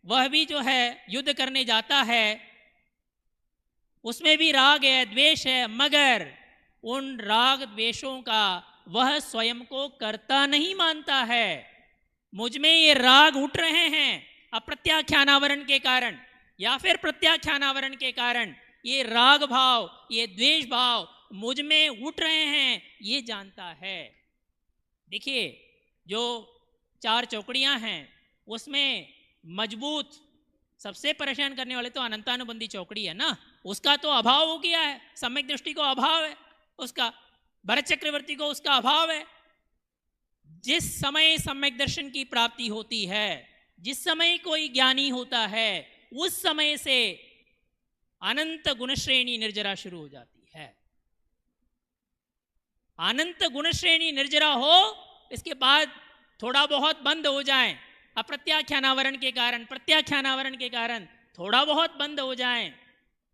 वह भी जो है युद्ध करने जाता है, उसमें भी राग है, द्वेष है, मगर उन राग द्वेषों का वह स्वयं को कर्ता नहीं मानता है। मुझ में ये राग उठ रहे हैं अप्रत्याख्यानावरण के कारण या फिर प्रत्याख्यानावरण के कारण, ये राग भाव, ये द्वेष भाव मुझ में उठ रहे हैं, ये जानता है। देखिए, जो चार चौकड़ियां हैं उसमें मजबूत, सबसे परेशान करने वाले तो अनंतानुबंधी चौकड़ी है ना, उसका तो अभाव हो गया है। सम्यक दृष्टि को अभाव है उसका, भरत चक्रवर्ती को उसका अभाव है। जिस समय सम्यक दर्शन की प्राप्ति होती है, जिस समय कोई ज्ञानी होता है, उस समय से अनंत गुणश्रेणी निर्जरा शुरू हो जाती है। अनंत गुणश्रेणी निर्जरा हो, इसके बाद थोड़ा बहुत बंद हो जाए अप्रत्याख्यानावरण के कारण, प्रत्याख्यानावरण के कारण थोड़ा बहुत बंद हो जाए,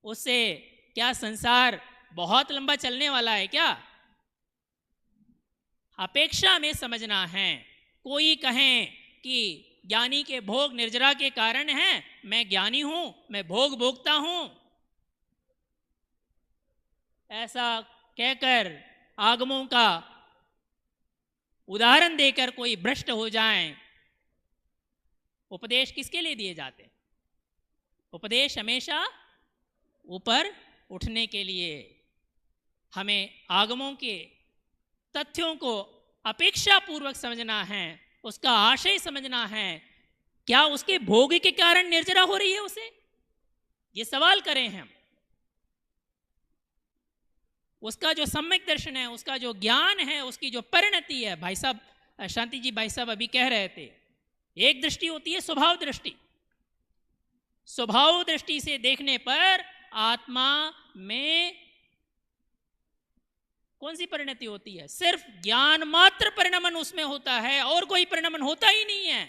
उससे क्या संसार बहुत लंबा चलने वाला है क्या? अपेक्षा में समझना है। कोई कहे कि ज्ञानी के भोग निर्जरा के कारण हैं, मैं ज्ञानी हूं, मैं भोग भोगता हूं, ऐसा कहकर आगमों का उदाहरण देकर कोई भ्रष्ट हो जाए। उपदेश किसके लिए दिए जाते हैं? उपदेश हमेशा ऊपर उठने के लिए। हमें आगमों के तथ्यों को अपेक्षा पूर्वक समझना है, उसका आशय समझना है। क्या उसके भोग के कारण निर्जरा हो रही है उसे? ये सवाल करें हम। उसका जो सम्यक दर्शन है, उसका जो ज्ञान है, उसकी जो परिणति है, भाई साहब, शांति जी भाई साहब अभी कह रहे थे, एक दृष्टि होती है स्वभाव दृष्टि। स्वभाव दृष्टि से देखने पर आत्मा में कौन सी परिणति होती है? सिर्फ ज्ञान मात्र परिणमन उसमें होता है, और कोई परिणमन होता ही नहीं है।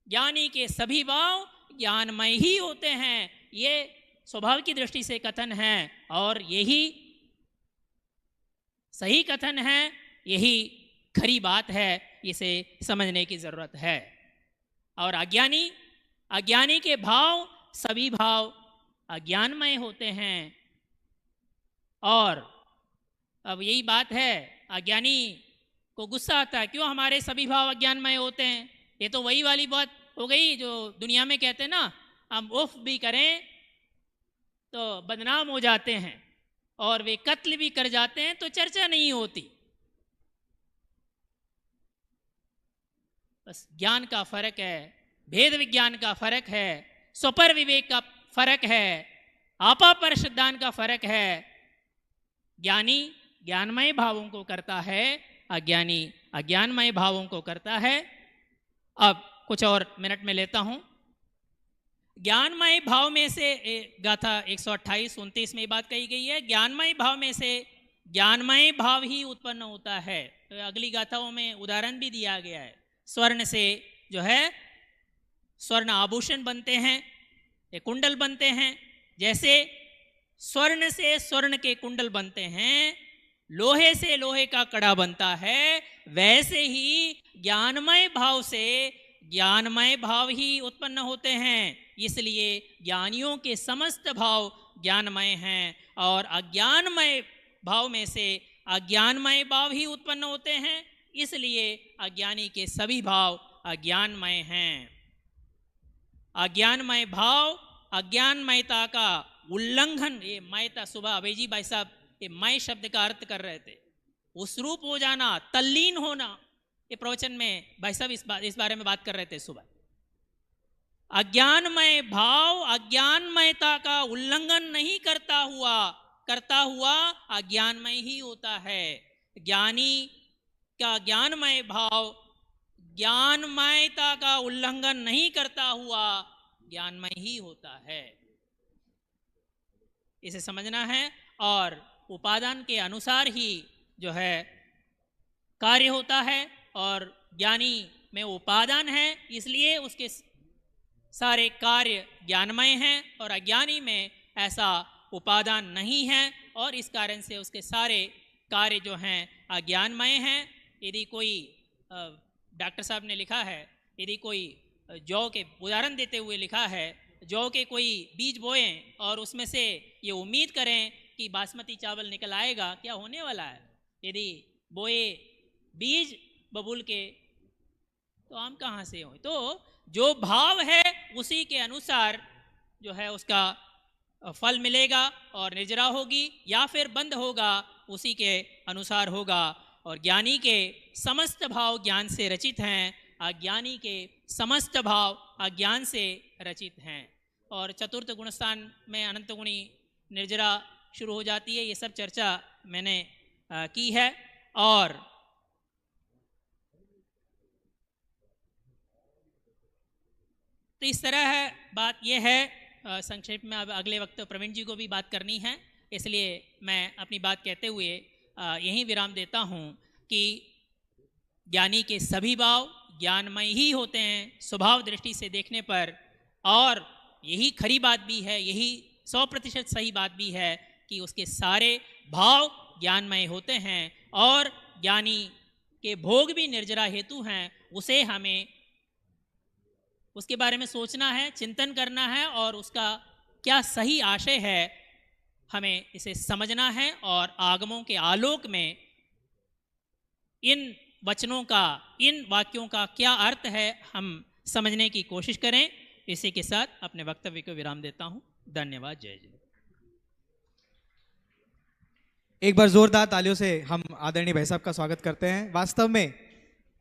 ज्ञानी के सभी भाव ज्ञानमय ही होते हैं, ये स्वभाव की दृष्टि से कथन है, और यही सही कथन है, यही खरी बात है, इसे समझने की जरूरत है। और अज्ञानी के भाव, सभी भाव अज्ञानमय होते हैं। और अब यही बात है, अज्ञानी को गुस्सा आता है, क्यों हमारे सभी भाव अज्ञानमय होते हैं? ये तो वही वाली बात हो गई जो दुनिया में कहते हैं ना, हम उफ भी करें तो बदनाम हो जाते हैं। और वे कत्ल भी कर जाते हैं तो चर्चा नहीं होती। बस ज्ञान का फर्क है, भेद विज्ञान का फर्क है, स्वपर विवेक का फर्क है, आपा परिशुद्धान का फर्क है। ज्ञानी ज्ञानमय भावों को करता है, अज्ञानी अज्ञानमय भावों को करता है। अब कुछ और मिनट में लेता हूं। ज्ञानमय भाव में से गाथा 128-29 में बात कही गई है, ज्ञानमय भाव में से ज्ञानमय भाव ही उत्पन्न होता है। तो अगली गाथाओं में उदाहरण भी दिया गया है। स्वर्ण से जो है स्वर्ण आभूषण बनते हैं, ये कुंडल बनते हैं। जैसे स्वर्ण से स्वर्ण के कुंडल बनते हैं, लोहे से लोहे का कड़ा बनता है, वैसे ही ज्ञानमय भाव से ज्ञानमय भाव ही उत्पन्न होते हैं। इसलिए ज्ञानियों के समस्त भाव ज्ञानमय हैं और अज्ञानमय भाव में से अज्ञानमय भाव ही उत्पन्न होते हैं। इसलिए अज्ञानी के सभी भाव अज्ञानमय हैं। अज्ञानमय भाव अज्ञानमयता का उल्लंघन, ये मयता, सुबह अभयजी भाई साहब ये मय शब्द का अर्थ कर रहे थे, उस रूप हो जाना, तल्लीन होना। ये प्रवचन में भाई साहब इस बारे में बात कर रहे थे सुबह। अज्ञानमय भाव अज्ञानमयता का उल्लंघन नहीं करता हुआ अज्ञानमय ही होता है। ज्ञानी का ज्ञानमय भाव ज्ञानमयता का उल्लंघन नहीं करता हुआ ज्ञानमय ही होता है। इसे समझना है। और उपादान के अनुसार ही जो है कार्य होता है, और ज्ञानी में उपादान है, इसलिए उसके सारे कार्य ज्ञानमय हैं, और अज्ञानी में ऐसा उपादान नहीं है, और इस कारण से उसके सारे कार्य जो हैं अज्ञानमय हैं। यदि कोई डॉक्टर साहब ने लिखा है, यदि कोई जौ के उदाहरण देते हुए लिखा है, जौ के कोई बीज बोएं और उसमें से ये उम्मीद करें कि बासमती चावल निकल आएगा, क्या होने वाला है? यदि बोए बीज बबूल के तो आम कहाँ से हो? तो जो भाव है उसी के अनुसार जो है उसका फल मिलेगा, और निर्जरा होगी या फिर बंद होगा, उसी के अनुसार होगा। और ज्ञानी के समस्त भाव ज्ञान से रचित हैं, अज्ञानी के समस्त भाव अज्ञान से रचित हैं। और चतुर्थ गुणस्थान में अनंत गुणी निर्जरा शुरू हो जाती है। ये सब चर्चा मैंने की है। और तो इस तरह है बात यह है। संक्षेप में अब अगले वक्त प्रवीण जी को भी बात करनी है, इसलिए मैं अपनी बात कहते हुए यहीं विराम देता हूँ कि ज्ञानी के सभी भाव ज्ञानमय ही होते हैं स्वभाव दृष्टि से देखने पर। और यही खरी बात भी है, यही 100% सही बात भी है कि उसके सारे भाव ज्ञानमय होते हैं, और ज्ञानी के भोग भी निर्जरा हेतु हैं। उसे हमें उसके बारे में सोचना है, चिंतन करना है, और उसका क्या सही आशय है हमें इसे समझना है। और आगमों के आलोक में इन वचनों का, इन वाक्यों का क्या अर्थ है हम समझने की कोशिश करें। इसी के साथ अपने वक्तव्य को विराम देता हूं। धन्यवाद। जय जय। एक बार जोरदार तालियों से हम आदरणीय भाई साहब का स्वागत करते हैं। वास्तव में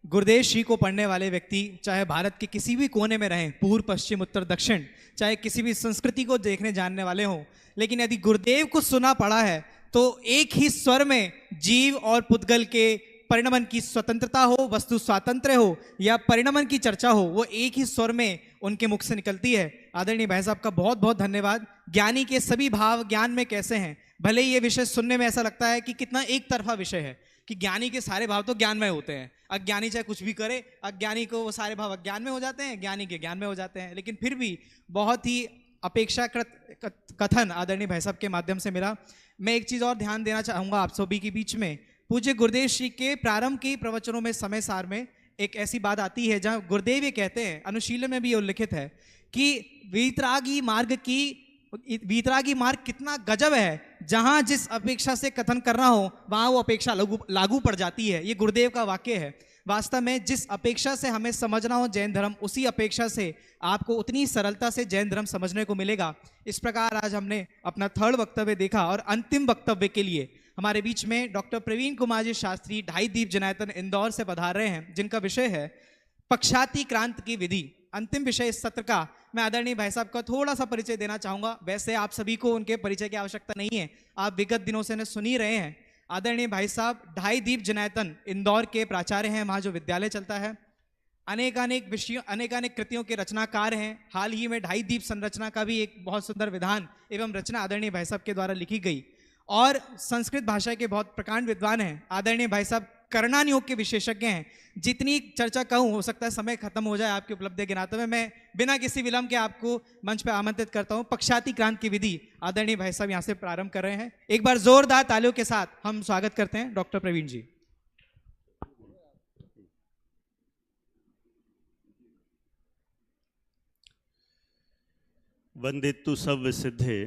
गुरुदेव श्री को पढ़ने वाले व्यक्ति चाहे भारत के किसी भी कोने में रहें, पूर्व पश्चिम उत्तर दक्षिण, चाहे किसी भी संस्कृति को देखने जानने वाले हों, लेकिन यदि गुरुदेव को सुना पड़ा है तो एक ही स्वर में जीव और पुद्गल के परिणमन की स्वतंत्रता हो, वस्तु स्वातंत्र्य हो या परिणमन की चर्चा हो, वो एक ही स्वर में उनके मुख से निकलती है। आदरणीय भाई साहब का बहुत बहुत धन्यवाद। ज्ञानी के सभी भाव ज्ञान में कैसे हैं? भले ही ये विषय सुनने में ऐसा लगता है कि कितना एक तरफा विषय है कि ज्ञानी के सारे भाव तो ज्ञान में होते हैं, अज्ञानी चाहे कुछ भी करे, अज्ञानी को वो सारे भाव अज्ञान में हो जाते हैं, ज्ञानी के ज्ञान में हो जाते हैं। लेकिन फिर भी बहुत ही अपेक्षाकृत कथन आदरणीय भाई साहब के माध्यम से मिला। मैं एक चीज़ और ध्यान देना चाहूँगा आप सभी के बीच में। पूज्य गुरुदेव श्री के प्रारंभ के प्रवचनों में समय सार में एक ऐसी बात आती है जहाँ गुरुदेव ये कहते हैं, अनुशीलन में भी उल्लिखित है कि वीतरागी मार्ग कितना गजब है, जहाँ जिस अपेक्षा से कथन करना हो वहाँ वो अपेक्षा लागू पड़ जाती है। ये गुरुदेव का वाक्य है। वास्तव में जिस अपेक्षा से हमें समझना हो जैन धर्म, उसी अपेक्षा से आपको उतनी सरलता से जैन धर्म समझने को मिलेगा। इस प्रकार आज हमने अपना थर्ड वक्तव्य देखा और अंतिम वक्तव्य के लिए हमारे बीच में डॉक्टर प्रवीण कुमार जी शास्त्री ढाई दीप जनायतन इंदौर से पधार रहे हैं, जिनका विषय है पक्षाति क्रांत की विधि। अंतिम विषय इस सत्र का मैं आदरणीय भाई साहब का थोड़ा सा परिचय देना चाहूंगा। वैसे आप सभी को उनके परिचय की आवश्यकता नहीं है, आप विगत दिनों से सुन ही रहे हैं। आदरणीय भाई साहब ढाई दीप जनायतन इंदौर के प्राचार्य हैं, वहाँ जो विद्यालय चलता है। अनेकानेक विषयों अनेकानेक कृतियों के रचनाकार हैं। हाल ही में ढाई दीप संरचना का भी एक बहुत सुंदर विधान एवं रचना आदरणीय भाई साहब के द्वारा लिखी गई और संस्कृत भाषा के बहुत प्रकांड विद्वान हैं। आदरणीय भाई साहब कर्णान योग के विशेषज्ञ हैं। जितनी चर्चा कहूँ हो सकता है समय खत्म हो जाए आपकी उपलब्धि के नाते में। मैं बिना किसी विलंब के आपको मंच पर आमंत्रित करता हूँ। पक्षाति क्रांत की विधि आदरणीय भाई साहब यहाँ से प्रारंभ कर रहे हैं। एक बार जोरदार तालियों के साथ हम स्वागत करते हैं डॉक्टर प्रवीण जी। वंदितु सब सिद्धे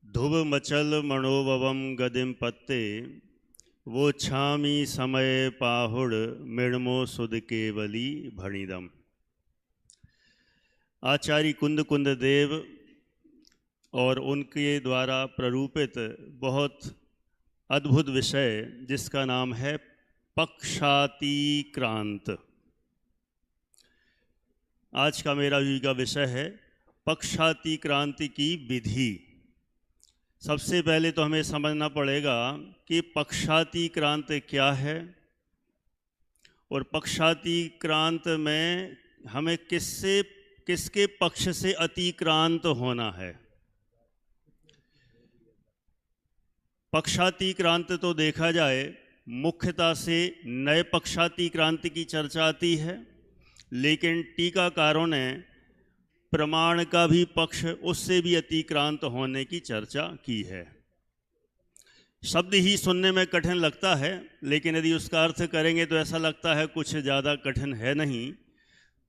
ध्रुव मचल मनोवम गदिम पत्ते वो छामी समय पाहुड़ मृणमो सुद केवली भणिदम। आचार्य कुंद कुंद देव और उनके द्वारा प्ररूपित बहुत अद्भुत विषय जिसका नाम है पक्षाति क्रांत। आज का मेरा का विषय है पक्षाति क्रांति की विधि। सबसे पहले तो हमें समझना पड़ेगा कि पक्षाति क्रांत क्या है और पक्षाति क्रांत में हमें किसके पक्ष से अतिक्रांत होना है। पक्षाति क्रांत तो देखा जाए मुख्यतः से नए पक्षाति क्रांति की चर्चा आती है, लेकिन टीकाकारों ने प्रमाण का भी पक्ष उससे भी अतिक्रांत होने की चर्चा की है। शब्द ही सुनने में कठिन लगता है, लेकिन यदि उसका अर्थ करेंगे तो ऐसा लगता है कुछ ज़्यादा कठिन है नहीं।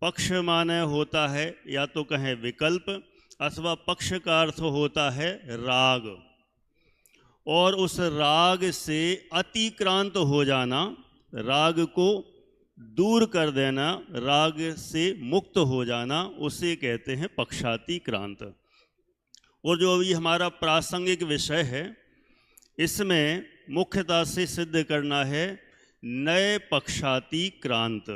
पक्ष माने होता है या तो कहें विकल्प, अथवा पक्ष का अर्थ होता है राग, और उस राग से अतिक्रांत हो जाना, राग को दूर कर देना, राग से मुक्त हो जाना, उसे कहते हैं पक्षाति क्रांत। और जो अभी हमारा प्रासंगिक विषय है, इसमें मुख्यतः से सिद्ध करना है नए पक्षाति क्रांत।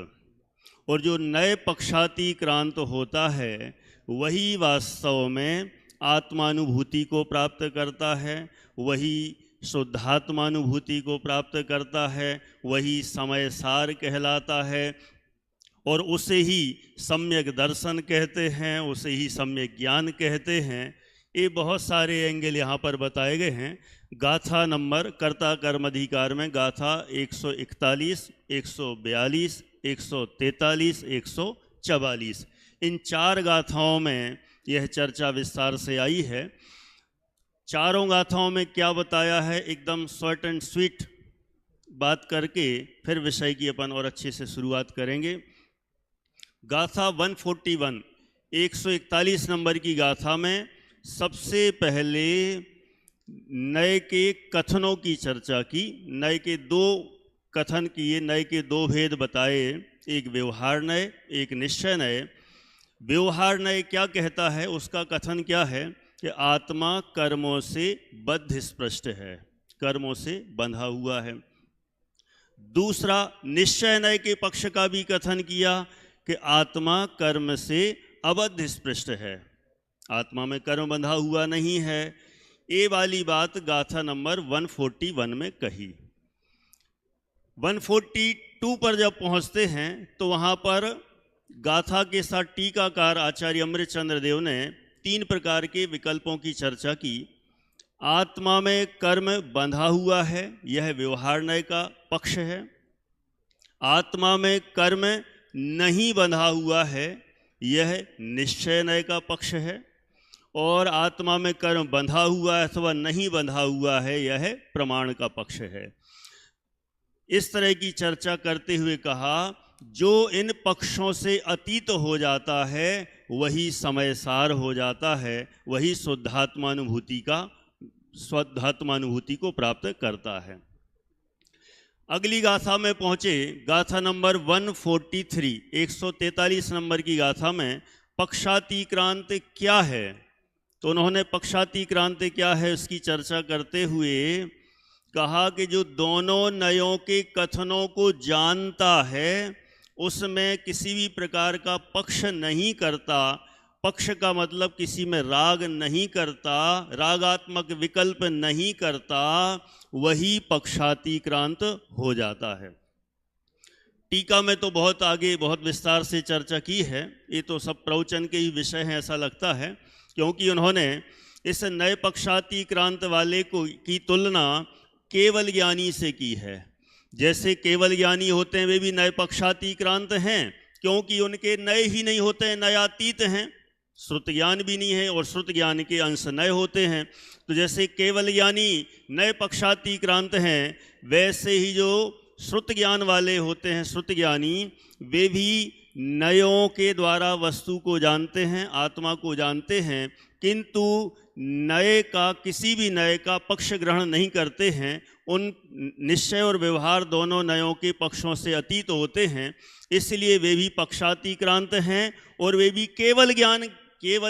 और जो नए पक्षाति क्रांत होता है वही वास्तव में आत्मानुभूति को प्राप्त करता है, वही शुद्धात्मानुभूति को प्राप्त करता है, वही समय सार कहलाता है, और उसे ही सम्यक दर्शन कहते हैं, उसे ही सम्यक ज्ञान कहते हैं। ये बहुत सारे एंगल यहाँ पर बताए गए हैं। गाथा नंबर कर्ता कर्म अधिकार में गाथा 141, 142, 143, 144, इन 4 गाथाओं में यह चर्चा विस्तार से आई है। चारों गाथाओं में क्या बताया है, एकदम शॉर्ट एंड स्वीट बात करके फिर विषय की अपन और अच्छे से शुरुआत करेंगे। गाथा 141, 141 नंबर की गाथा में सबसे पहले नए के कथनों की चर्चा की। नए के 2 कथन किए, नए के 2 भेद बताए, एक व्यवहार नय, एक निश्चय नय। व्यवहार नय क्या कहता है, उसका कथन क्या है कि आत्मा कर्मों से बद्ध स्पृष्ट है, कर्मों से बंधा हुआ है। दूसरा निश्चय नय के पक्ष का भी कथन किया कि आत्मा कर्म से अबद्ध स्पृष्ट है, आत्मा में कर्म बंधा हुआ नहीं है। ये वाली बात गाथा नंबर 141 में कही। 142 पर जब पहुंचते हैं तो वहाँ पर गाथा के साथ टीकाकार आचार्य अमृतचंद्र देव ने 3 प्रकार के विकल्पों की चर्चा की। आत्मा में कर्म बंधा हुआ है, यह व्यवहार नय का पक्ष है। आत्मा में कर्म नहीं बंधा हुआ है, यह निश्चय नय का पक्ष है। और आत्मा में कर्म बंधा हुआ है अथवा नहीं बंधा हुआ है, यह प्रमाण का पक्ष है। इस तरह की चर्चा करते हुए कहा, जो इन पक्षों से अतीत हो जाता है वही समयसार हो जाता है, वही शुद्धात्मानुभूति को प्राप्त करता है। अगली गाथा में पहुँचे, गाथा नंबर 143, 143 नंबर की गाथा में पक्षातिक्रांत क्या है। तो उन्होंने पक्षातिक्रांत क्या है उसकी चर्चा करते हुए कहा कि जो दोनों नयों के कथनों को जानता है उसमें किसी भी प्रकार का पक्ष नहीं करता। पक्ष का मतलब किसी में राग नहीं करता, रागात्मक विकल्प नहीं करता, वही पक्षातिक्रांत हो जाता है। टीका में तो बहुत आगे बहुत विस्तार से चर्चा की है, ये तो सब प्रवचन के ही विषय हैं ऐसा लगता है, क्योंकि उन्होंने इस नए पक्षातिक्रांत वाले की तुलना केवल ज्ञानी से की है। जैसे केवल ज्ञानी होते हैं वे भी नए पक्षातिक्रांत हैं, क्योंकि उनके नए ही नहीं होते हैं, नयातीत हैं। श्रुत ज्ञान भी नहीं है और श्रुत ज्ञान के अंश नए होते हैं। तो जैसे केवल ज्ञानी नए पक्षातिक्रांत हैं, वैसे ही जो श्रुत ज्ञान वाले होते हैं, श्रुत ज्ञानी, वे भी नयों के द्वारा वस्तु को जानते हैं, आत्मा को जानते हैं, किंतु नए का, किसी भी नए का पक्ष ग्रहण नहीं करते हैं। उन निश्चय और व्यवहार दोनों नयों के पक्षों से अतीत होते हैं, इसलिए वे भी पक्षातिक्रांत हैं और वे भी केवल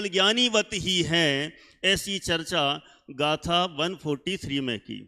ज्ञानीवत ही हैं। ऐसी चर्चा गाथा 143 में की।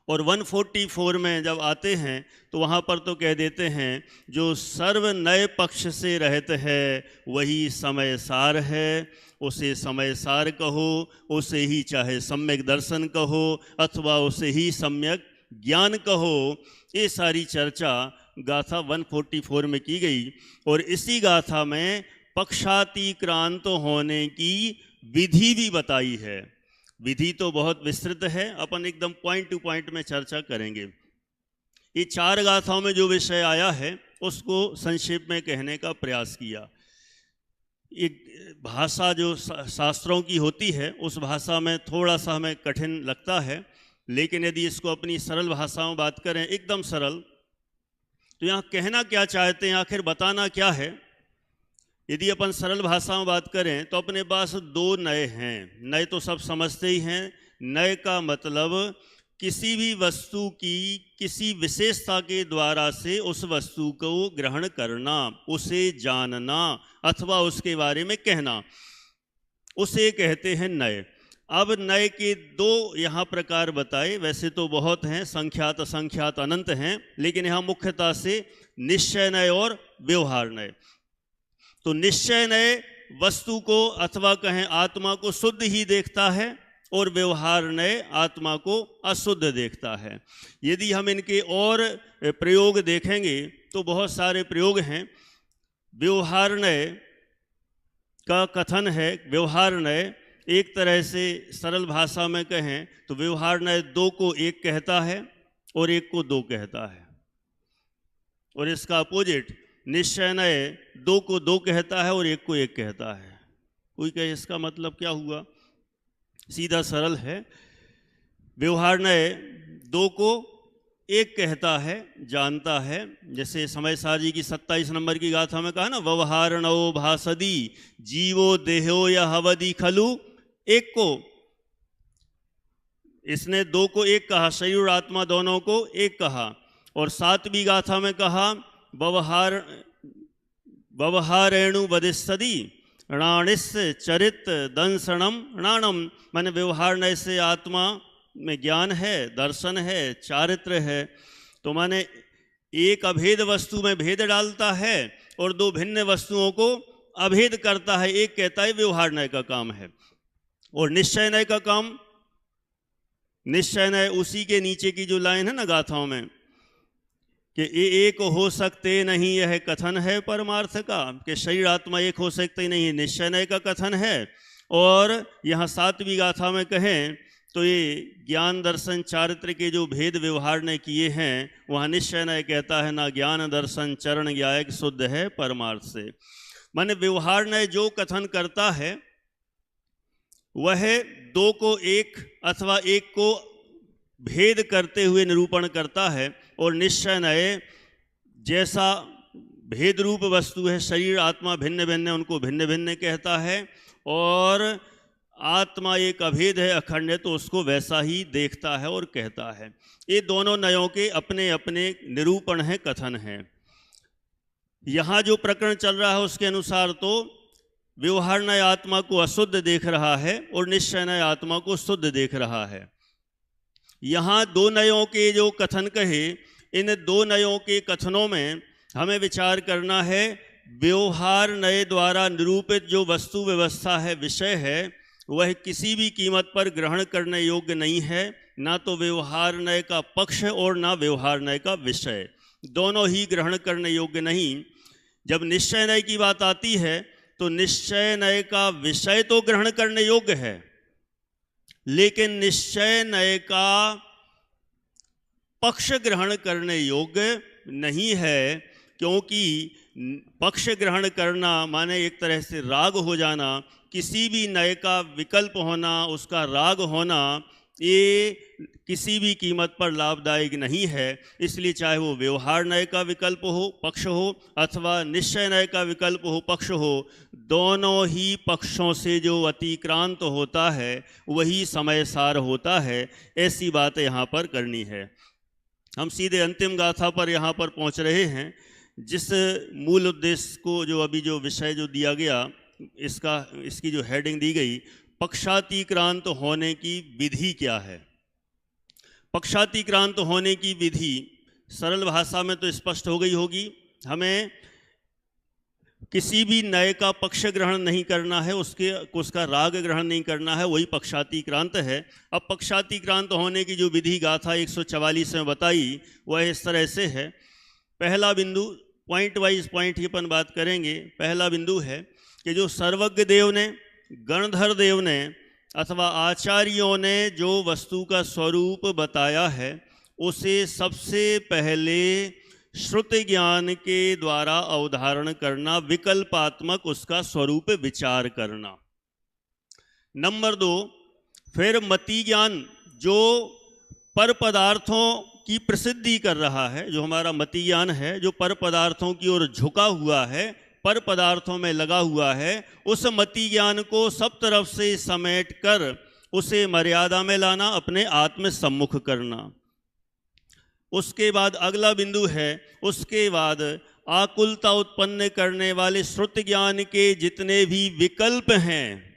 और 144 में जब आते हैं तो वहाँ पर तो कह देते हैं जो सर्व नए पक्ष से रहते है वही समय सार है, उसे समय सार कहो, उसे ही चाहे सम्यक दर्शन कहो अथवा उसे ही सम्यक ज्ञान कहो। ये सारी चर्चा गाथा 144 में की गई। और इसी गाथा में पक्षातिक्रांत होने की विधि भी बताई है। विधि तो बहुत विस्तृत है, अपन एकदम पॉइंट टू पॉइंट में चर्चा करेंगे। ये 4 गाथाओं में जो विषय आया है उसको संक्षेप में कहने का प्रयास किया। एक भाषा जो शास्त्रों की होती है उस भाषा में थोड़ा सा हमें कठिन लगता है, लेकिन यदि इसको अपनी सरल भाषा में बात करें, एकदम सरल, तो यहाँ कहना क्या चाहते हैं, आखिर बताना क्या है। यदि अपन सरल भाषा में बात करें तो अपने पास 2 नए हैं। नए तो सब समझते ही हैं। नए का मतलब किसी भी वस्तु की किसी विशेषता के द्वारा से उस वस्तु को ग्रहण करना, उसे जानना अथवा उसके बारे में कहना, उसे कहते हैं नए। अब नए के 2 यहाँ प्रकार बताए, वैसे तो बहुत हैं, संख्यात असंख्यात अनंत हैं, लेकिन यहाँ मुख्यतः से निश्चय नए और व्यवहार नए। तो निश्चय नए वस्तु को अथवा कहें आत्मा को शुद्ध ही देखता है और व्यवहार नए आत्मा को अशुद्ध देखता है। यदि हम इनके और प्रयोग देखेंगे तो बहुत सारे प्रयोग हैं। व्यवहार नए का कथन है, व्यवहार नए एक तरह से सरल भाषा में कहें तो व्यवहार नए 2 को 1 कहता है और 1 को 2 कहता है। और इसका अपोजिट निश्चय नए 2 को 2 कहता है और 1 को 1 कहता है। कोई कहे इसका मतलब क्या हुआ? सीधा सरल है। व्यवहार नए 2 को 1 कहता है, जानता है। जैसे समय सार जी की 27 नंबर की गाथा में कहा ना, व्यवहारणो भासदी जीवो देहो या हवदी खलु। 1 को, इसने 2 को 1 कहा, शरीर और आत्मा दोनों को 1 कहा। और 7वीं गाथा में कहा व्यवहारेणु वदिष्यति णाणिस चरित दंसणम णाणम। माने व्यवहार नय से आत्मा में ज्ञान है, दर्शन है, चारित्र है। तो माने एक अभेद वस्तु में भेद डालता है और 2 भिन्न वस्तुओं को अभेद करता है। एक कहता है व्यवहार नय का काम है। और निश्चय नय का काम, निश्चय नय उसी के नीचे की जो लाइन है ना गाथाओं में कि ये एक हो सकते नहीं, यह कथन है परमार्थ का, कि शरीर आत्मा एक हो सकते नहीं, निश्चय नय का कथन है। और यहाँ 7वीं गाथा में कहें तो ये ज्ञान दर्शन चारित्र के जो भेद व्यवहार ने किए हैं, वहाँ निश्चय नय कहता है ना ज्ञान दर्शन चरण ज्ञायक शुद्ध है परमार्थ से। माने व्यवहार नय जो कथन करता है वह 2 को 1 अथवा 1 को भेद करते हुए निरूपण करता है। और निश्चय नय जैसा भेद रूप वस्तु है, शरीर आत्मा भिन्न भिन्न, उनको भिन्न भिन्न कहता है। और आत्मा एक अभेद है, अखंड है, तो उसको वैसा ही देखता है और कहता है। ये दोनों नयों के अपने अपने निरूपण हैं, कथन हैं। यहाँ जो प्रकरण चल रहा है उसके अनुसार तो व्यवहार नय आत्मा को अशुद्ध देख रहा है और निश्चय नय आत्मा को शुद्ध देख रहा है। यहाँ दो नयों के जो कथन कहे, इन दो नयों के कथनों में हमें विचार करना है। व्यवहार नय द्वारा निरूपित जो वस्तु व्यवस्था है, विषय है, वह किसी भी कीमत पर ग्रहण करने योग्य नहीं है, ना तो व्यवहार नय का पक्ष और ना व्यवहार नय का विषय, दोनों ही ग्रहण करने योग्य नहीं। जब निश्चय नय की बात आती है तो निश्चय नय का विषय तो ग्रहण करने योग्य है, लेकिन निश्चय नय का पक्ष ग्रहण करने योग्य नहीं है, क्योंकि पक्ष ग्रहण करना माने एक तरह से राग हो जाना, किसी भी नय का विकल्प होना, उसका राग होना, ये किसी भी कीमत पर लाभदायक नहीं है। इसलिए चाहे वो व्यवहार नय का विकल्प हो, पक्ष हो, अथवा निश्चय नय का विकल्प हो, पक्ष हो, दोनों ही पक्षों से जो अतिक्रांत होता है वही समय सार होता है। ऐसी बात यहाँ पर करनी है। हम सीधे अंतिम गाथा पर यहाँ पर पहुँच रहे हैं, जिस मूल उद्देश्य को जो अभी जो विषय जो दिया गया, इसकी जो हेडिंग दी गई, पक्षातिक्रांत होने की विधि क्या है। पक्षातिक्रांत होने की विधि सरल भाषा में तो स्पष्ट हो गई होगी। हमें किसी भी नय का पक्ष ग्रहण नहीं करना है, उसका राग ग्रहण नहीं करना है, वही पक्षातिक्रांत है। अब पक्षातिक्रांत होने की जो विधि गाथा 144 में बताई वह इस तरह से है। पहला बिंदु, पॉइंट वाइज पॉइंट ही अपन बात करेंगे। पहला बिंदु है कि जो सर्वज्ञ देव ने, गणधर देव ने अथवा आचार्यों ने जो वस्तु का स्वरूप बताया है, उसे सबसे पहले श्रुति ज्ञान के द्वारा अवधारण करना, विकल्पात्मक उसका स्वरूप विचार करना। नंबर 2, फिर मति ज्ञान जो पर पदार्थों की प्रसिद्धि कर रहा है, जो हमारा मति ज्ञान है, जो पर पदार्थों की ओर झुका हुआ है, पर पदार्थों में लगा हुआ है, उस मति ज्ञान को सब तरफ से समेट कर उसे मर्यादा में लाना, अपने आत्म सम्मुख करना। उसके बाद अगला बिंदु है, उसके बाद आकुलता उत्पन्न करने वाले श्रुति ज्ञान के जितने भी विकल्प हैं,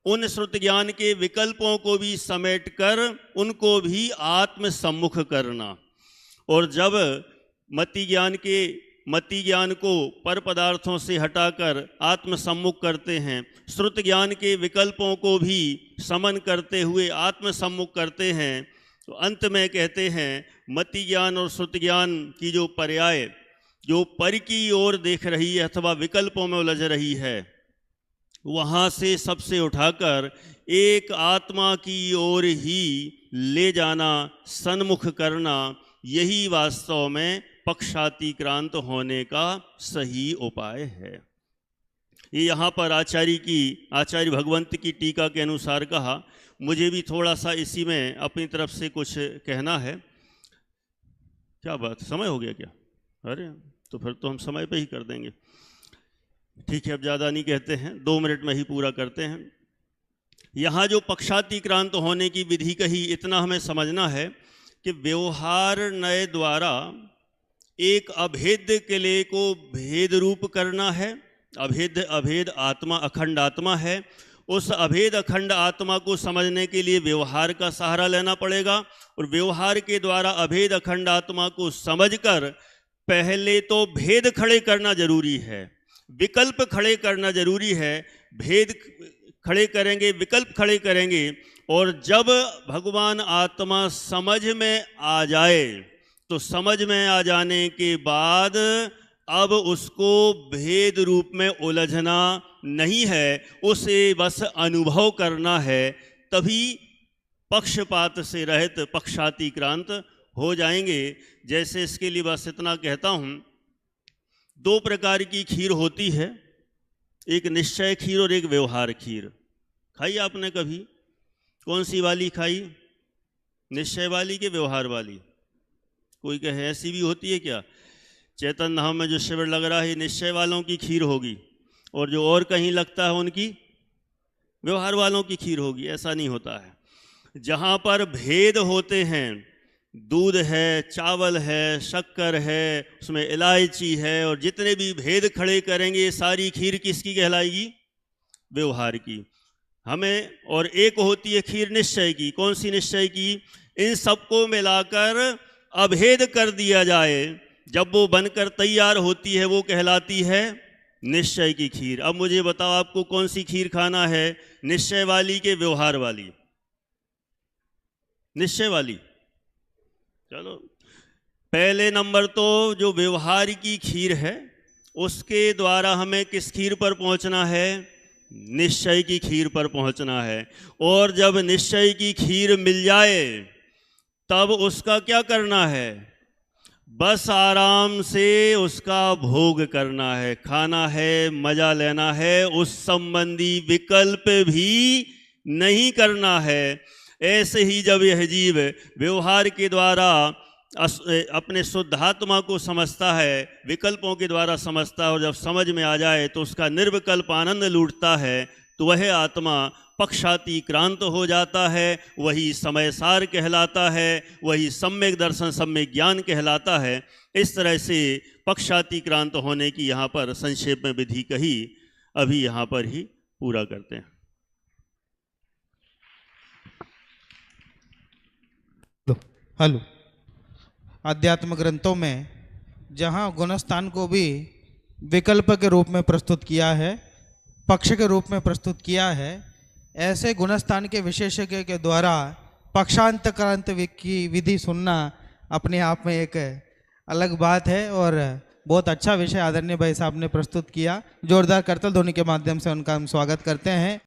उन श्रुति ज्ञान के विकल्पों को भी समेट कर उनको भी आत्म सम्मुख करना। और जब मति ज्ञान को पर पदार्थों से हटाकर आत्म सम्मुख करते हैं, श्रुति ज्ञान के विकल्पों को भी समन करते हुए आत्म सम्मुख करते हैं, तो अंत में कहते हैं मति ज्ञान और श्रुति ज्ञान की जो पर्याय जो पर की ओर देख रही है अथवा विकल्पों में उलझ रही है, वहाँ से सबसे उठाकर एक आत्मा की ओर ही ले जाना, सन्मुख करना, यही वास्तव में पक्षातिक्रांत होने का सही उपाय है। ये यहाँ पर आचार्य भगवंत की टीका के अनुसार कहा। मुझे भी थोड़ा सा इसी में अपनी तरफ से कुछ कहना है। क्या बात, समय हो गया क्या? अरे तो फिर तो हम समय पे ही कर देंगे। ठीक है, अब ज़्यादा नहीं कहते हैं, 2 मिनट में ही पूरा करते हैं। यहाँ जो पक्षातिक्रांत होने की विधि कही, इतना हमें समझना है कि व्यवहार नय द्वारा एक अभेद किले को भेद रूप करना है। अभेद आत्मा, अखंड आत्मा है। उस अभेद अखंड आत्मा को समझने के लिए व्यवहार का सहारा लेना पड़ेगा, और व्यवहार के द्वारा अभेद अखंड आत्मा को समझकर पहले तो भेद खड़े करना जरूरी है, विकल्प खड़े करना जरूरी है। भेद खड़े करेंगे, विकल्प खड़े करेंगे, और जब भगवान आत्मा समझ में आ जाए तो समझ में आ जाने के बाद अब उसको भेद रूप में उलझना नहीं है, उसे बस अनुभव करना है। तभी पक्षपात से रहित पक्षातिक्रांत हो जाएंगे। जैसे इसके लिए बस इतना कहता हूँ, 2 प्रकार की खीर होती है, एक निश्चय खीर और एक व्यवहार खीर। खाई आपने कभी? कौन सी वाली खाई? निश्चय वाली के व्यवहार वाली? कोई कहे ऐसी भी होती है क्या? चैतन्य धाम में जो शिविर लग रहा है निश्चय वालों की खीर होगी, और जो और कहीं लगता है उनकी व्यवहार वालों की खीर होगी, ऐसा नहीं होता है। जहाँ पर भेद होते हैं, दूध है, चावल है, शक्कर है, उसमें इलायची है, और जितने भी भेद खड़े करेंगे ये सारी खीर किसकी कहलाएगी? व्यवहार की। हमें और एक होती है खीर निश्चय की। कौन सी निश्चय की? इन सबको मिलाकर अभेद कर दिया जाए, जब वो बनकर तैयार होती है वो कहलाती है निश्चय की खीर। अब मुझे बताओ आपको कौन सी खीर खाना है, निश्चय वाली के व्यवहार वाली? निश्चय वाली। चलो, पहले नंबर तो जो व्यवहार की खीर है उसके द्वारा हमें किस खीर पर पहुंचना है? निश्चय की खीर पर पहुंचना है। और जब निश्चय की खीर मिल जाए तब उसका क्या करना है? बस आराम से उसका भोग करना है, खाना है, मजा लेना है, उस संबंधी विकल्प भी नहीं करना है। ऐसे ही जब यह जीव व्यवहार के द्वारा अपने शुद्धात्मा को समझता है, विकल्पों के द्वारा समझता है, और जब समझ में आ जाए तो उसका निर्विकल्प आनंद लूटता है, तो वह आत्मा पक्षातिक्रांत हो जाता है, वही समयसार कहलाता है, वही सम्यक दर्शन सम्यक ज्ञान कहलाता है। इस तरह से पक्षातिक्रांत होने की यहाँ पर संक्षेप में विधि कही, अभी यहाँ पर ही पूरा करते हैं। हेलो, आध्यात्म ग्रंथों में जहाँ गुणस्थान को भी विकल्प के रूप में प्रस्तुत किया है, पक्ष के रूप में प्रस्तुत किया है, ऐसे गुणस्थान के विशेषज्ञ के द्वारा पक्षांतक्रांत की विधि सुनना अपने आप में एक अलग बात है और बहुत अच्छा विषय आदरणीय भाई साहब ने प्रस्तुत किया। जोरदार करतल ध्वनि के माध्यम से उनका हम स्वागत करते हैं।